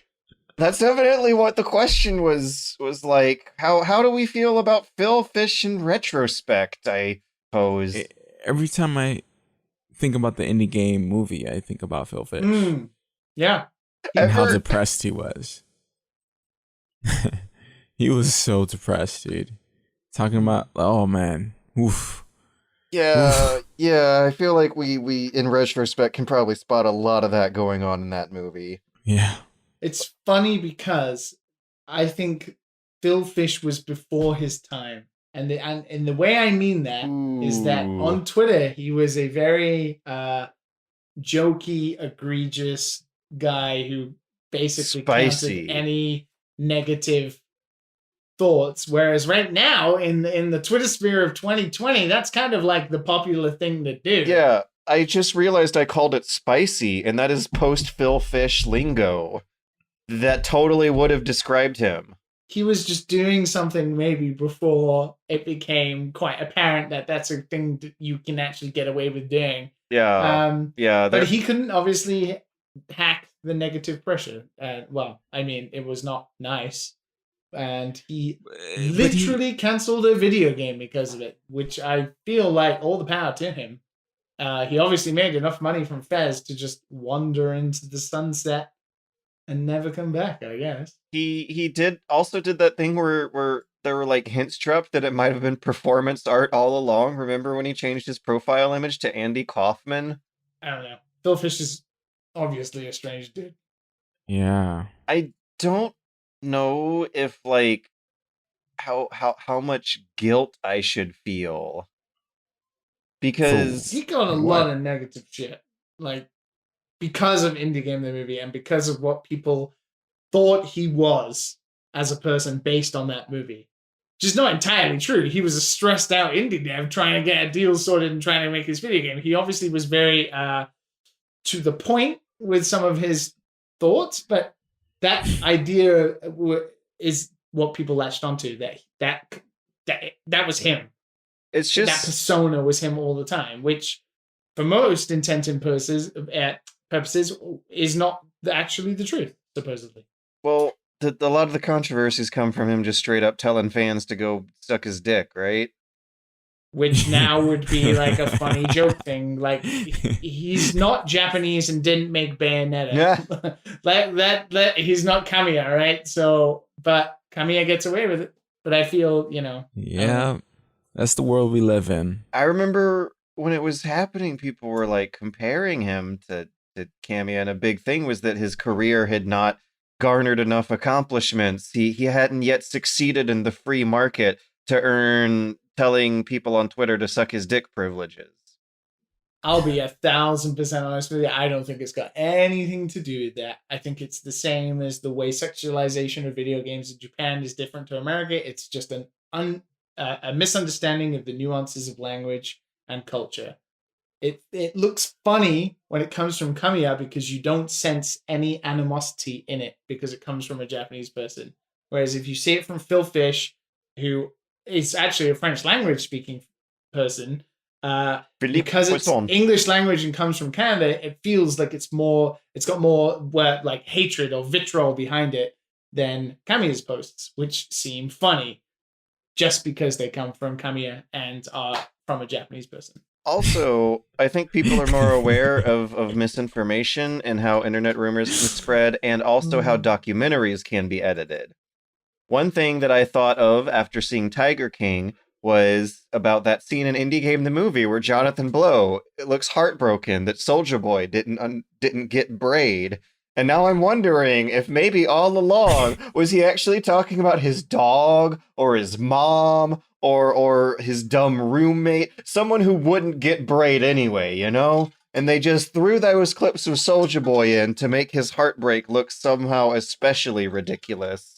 That's evidently what the question was like. How do we feel about Phil Fish in retrospect, I pose? Every time I think about the indie game movie, I think about Phil Fish. Yeah. And how Ever- depressed he was. He was so depressed, dude. Talking about, oh man, oof. Yeah, I feel like we in retrospect can probably spot a lot of that going on in that movie. Yeah. It's funny because I think Phil Fish was before his time. And the way I mean that is that Ooh. on Twitter, he was a very jokey, egregious guy who basically Spicy. countered any negative thoughts. Whereas right now, in the Twitter sphere of 2020, that's kind of like the popular thing to do. Yeah, I just realized I called it spicy, and that is post Phil Fish lingo. That totally would have described him. He was just doing something maybe before it became quite apparent that that's a thing that you can actually get away with doing. Yeah, yeah. But he couldn't obviously hack the negative pressure. Well, I mean, it was not nice. And he literally canceled a video game because of it, which I feel like all the power to him. He obviously made enough money from Fez to just wander into the sunset and never come back, I guess. He did that thing where there were like hints dropped that it might have been performance art all along. Remember when he changed his profile image to Andy Kaufman? I don't know. Phil Fish is obviously a strange dude. Yeah. I don't know if like how much guilt I should feel, because He got a lot of negative shit, like because of Indie Game the movie and because of what people thought he was as a person based on that movie. Which is not entirely true. He was a stressed out indie dev trying to get a deal sorted and trying to make his video game. He obviously was very to the point with some of his thoughts, but that idea is what people latched onto. That was him. it's That just persona was him all the time, which for most intent and purposes is not actually the truth, supposedly. well, a lot of the controversies come from him just straight up telling fans to go suck his dick, right? Which now would be like a funny joke thing. Like, he's not Japanese and didn't make Bayonetta. Yeah. He's not Kamiya, right? So, but Kamiya gets away with it. But I feel, Yeah. That's the world we live in. I remember when it was happening, people were like comparing him to Kamiya, and a big thing was that his career had not garnered enough accomplishments. He hadn't yet succeeded in the free market to earn telling people on Twitter to suck his dick privileges. I'll be 1,000% honest with you. I don't think it's got anything to do with that. I think it's the same as the way sexualization of video games in Japan is different to America. It's just a misunderstanding of the nuances of language and culture. It looks funny when it comes from Kamiya because you don't sense any animosity in it because it comes from a Japanese person. Whereas if you see it from Phil Fish, who is actually a French language speaking person, Philippe because it's Poisson. English language and comes from Canada, it feels like it's got more like hatred or vitriol behind it than Kamiya's posts, which seem funny just because they come from Kamiya and are from a Japanese person. Also, I think people are more aware of misinformation and how internet rumors can spread, and also how documentaries can be edited. One thing that I thought of after seeing Tiger King was about that scene in Indie Game the Movie where Jonathan Blow looks heartbroken that Soldier Boy didn't get Braid. And now I'm wondering if maybe all along was he actually talking about his dog or his mom or his dumb roommate, someone who wouldn't get Braid anyway, you know? And they just threw those clips of Soldier Boy in to make his heartbreak look somehow especially ridiculous.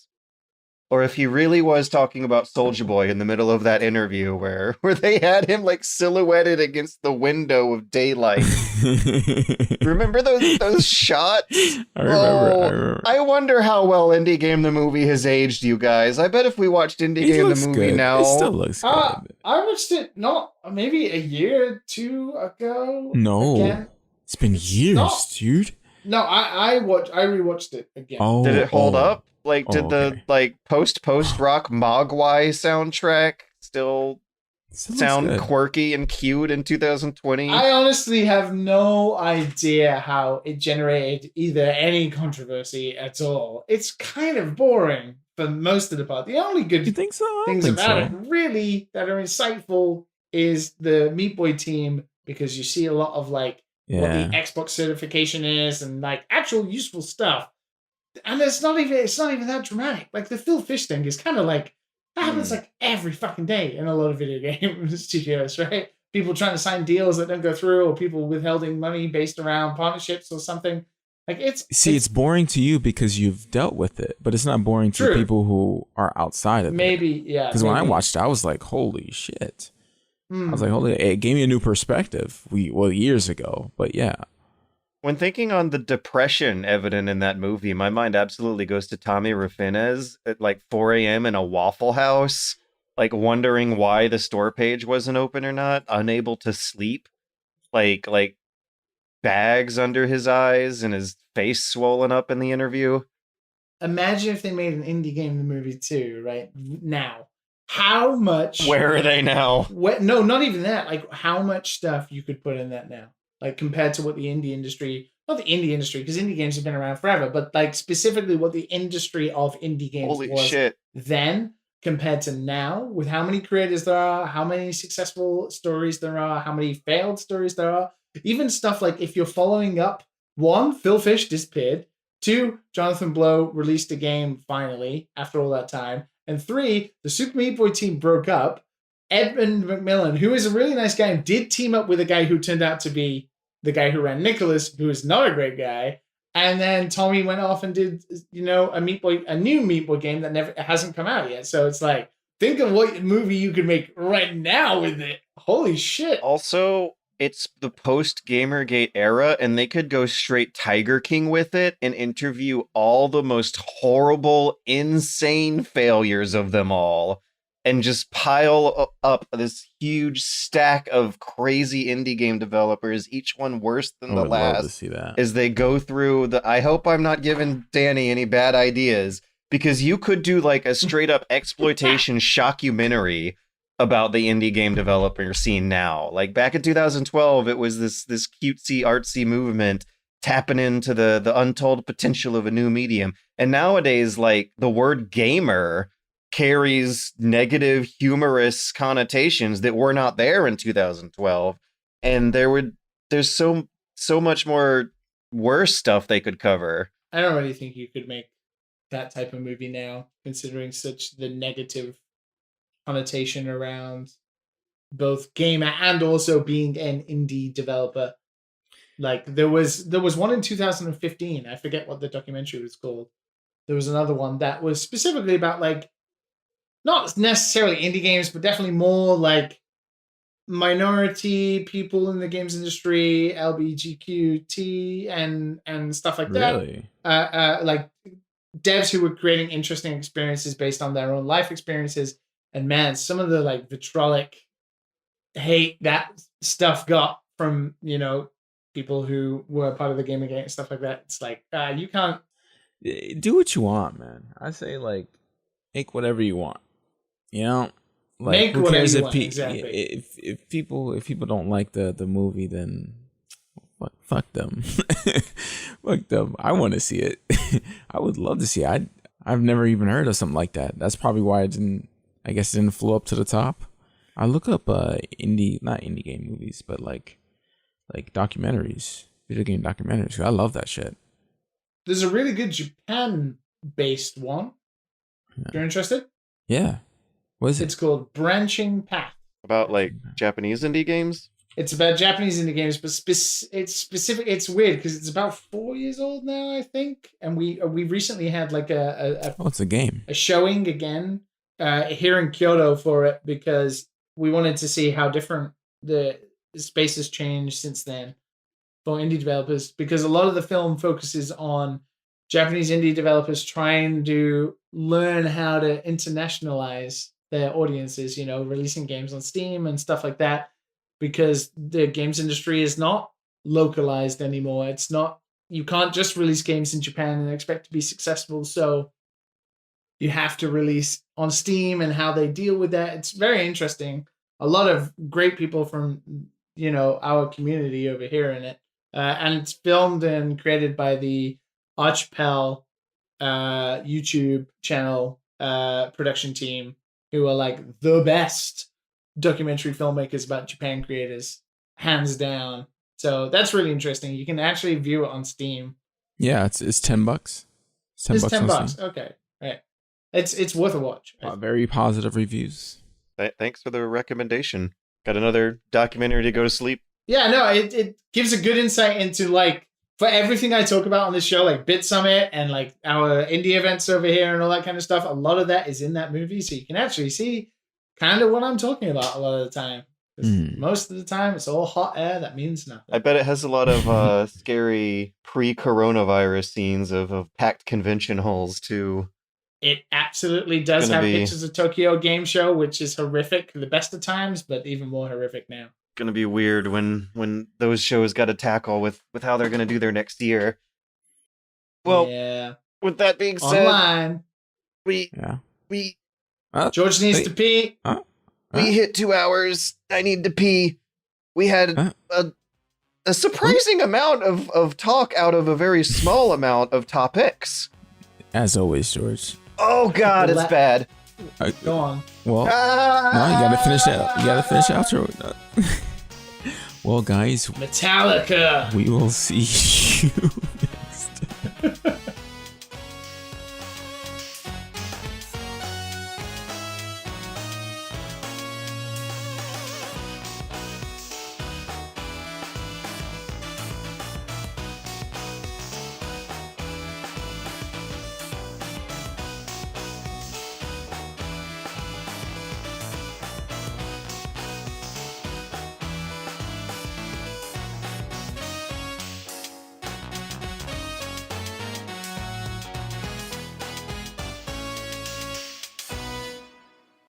Or if he really was talking about Soldier Boy in the middle of that interview where they had him like silhouetted against the window of daylight. Remember those shots? I remember. I wonder how well Indie Game the Movie has aged, you guys. I bet if we watched Indie It Game the looks Movie good. now... It still looks good. I watched it not maybe a year or two ago. No. Again. It's been years, dude. No, I rewatched it again. Oh, Did it hold up? Like, did okay. the post-rock Mogwai soundtrack still sound good. quirky and cute in 2020? I honestly have no idea how it generated either any controversy at all. It's kind of boring for most of the part. The only good You think so? I don't things think about so. it, really, that are insightful is the Meat Boy team, because you see a lot of like what the Xbox certification is and like actual useful stuff. And it's not even that dramatic. Like the Phil Fish thing is kind of like that happens like every fucking day in a lot of video game studios, right? People trying to sign deals that don't go through, or people withholding money based around partnerships or something. Like it's boring to you because you've dealt with it, but it's not boring to True. people who are outside of it. Maybe, yeah. Because when I watched it, I was like, holy shit. I was like, it gave me a new perspective. Years ago, but yeah. When thinking on the depression evident in that movie, my mind absolutely goes to Tommy Rufinez at like 4 a.m. in a Waffle House, like wondering why the store page wasn't open or not, unable to sleep, like bags under his eyes and his face swollen up in the interview. Imagine if they made an Indie Game the Movie too, right now. How much? Where are they now? No, not even that. Like how much stuff you could put in that now, like compared to what the indie industry, not the indie industry, because indie games have been around forever, but like specifically what the industry of indie games Holy was shit. then compared to now, with how many creators there are, how many successful stories there are, how many failed stories there are. Even stuff like if you're following up, 1, Phil Fish disappeared. 2, Jonathan Blow released a game finally after all that time. And 3, the Super Meat Boy team broke up. Edmund McMillan, who is a really nice guy, did team up with a guy who turned out to be the guy who ran Nicholas, who is not a great guy. And then Tommy went off and did, a new Meat Boy game that hasn't come out yet. So it's like, think of what movie you could make right now with it. Holy shit. Also, it's the post-Gamergate era, and they could go straight Tiger King with it and interview all the most horrible, insane failures of them all, and just pile up this huge stack of crazy indie game developers, each one worse than the last. Love to see that. As they go through I hope I'm not giving Danny any bad ideas, because you could do like a straight-up exploitation shockumentary about the indie game developer scene now. Like back in 2012, it was this cutesy artsy movement tapping into the untold potential of a new medium. And nowadays, like the word gamer carries negative humorous connotations that were not there in 2012. And there's so much more worse stuff they could cover. I don't really think you could make that type of movie now, considering such the negative connotation around both gamer and also being an indie developer. Like there was one in 2015. I forget what the documentary was called. There was another one that was specifically about like not necessarily indie games, but definitely more like minority people in the games industry, LGBTQ and stuff like that. Really? Like devs who were creating interesting experiences based on their own life experiences. And man, some of the like vitriolic hate that stuff got from, you know, people who were part of the Gamergate and stuff like that. It's like, you can't. Do what you want, man. I say like make whatever you want. You know, like Make who whatever cares you if want, exactly. if people don't like the movie, then fuck them. Fuck them. I want to see it. I would love to see it. I've never even heard of something like that. That's probably why I guess it didn't flow up to the top. I look up not indie game movies, but like documentaries, video game documentaries. I love that shit. There's a really good Japan-based one. Yeah. You're interested? Yeah. What is it? It's called Branching Path. About like Japanese indie games. It's about Japanese indie games, but it's specific. It's weird because it's about 4 years old now, I think. And we recently had like it's a game. A showing again here in Kyoto for it because we wanted to see how different the space has changed since then for indie developers. Because a lot of the film focuses on Japanese indie developers trying to learn how to internationalize their audiences. You know, releasing games on Steam and stuff like that. Because the games industry is not localized anymore. It's not, you can't just release games in Japan and expect to be successful. So you have to release on Steam and how they deal with that. It's very interesting. A lot of great people from, you know, our community over here in it. And it's filmed and created by the Archipel YouTube channel production team, who are like the best documentary filmmakers about Japan creators, hands down. So that's really interesting. You can actually view it on Steam. Yeah, it's $10. It's It's $10. Okay, right. It's worth a watch. Very positive reviews. Thanks for the recommendation. Got another documentary to go to sleep. Yeah, no, it gives a good insight into, like, for everything I talk about on this show, like Bit Summit and like our indie events over here and all that kind of stuff. A lot of that is in that movie, so you can actually see kind of what I'm talking about a lot of the time. Most of the time, it's all hot air that means nothing. I bet it has a lot of scary pre-coronavirus scenes of packed convention halls too. It absolutely does have pictures of Tokyo Game Show, which is horrific the best of times, but even more horrific now. Gonna be weird when those shows got to tackle with how they're gonna do their next year. Well, yeah. With that being said, online, George needs to pee. We hit 2 hours. I need to pee. We had a surprising amount of talk out of a very small amount of topics. As always, George. Oh God, it's bad. Go on. Well, no, you gotta finish that. You gotta finish the outro. Well, guys, Metallica. We will see you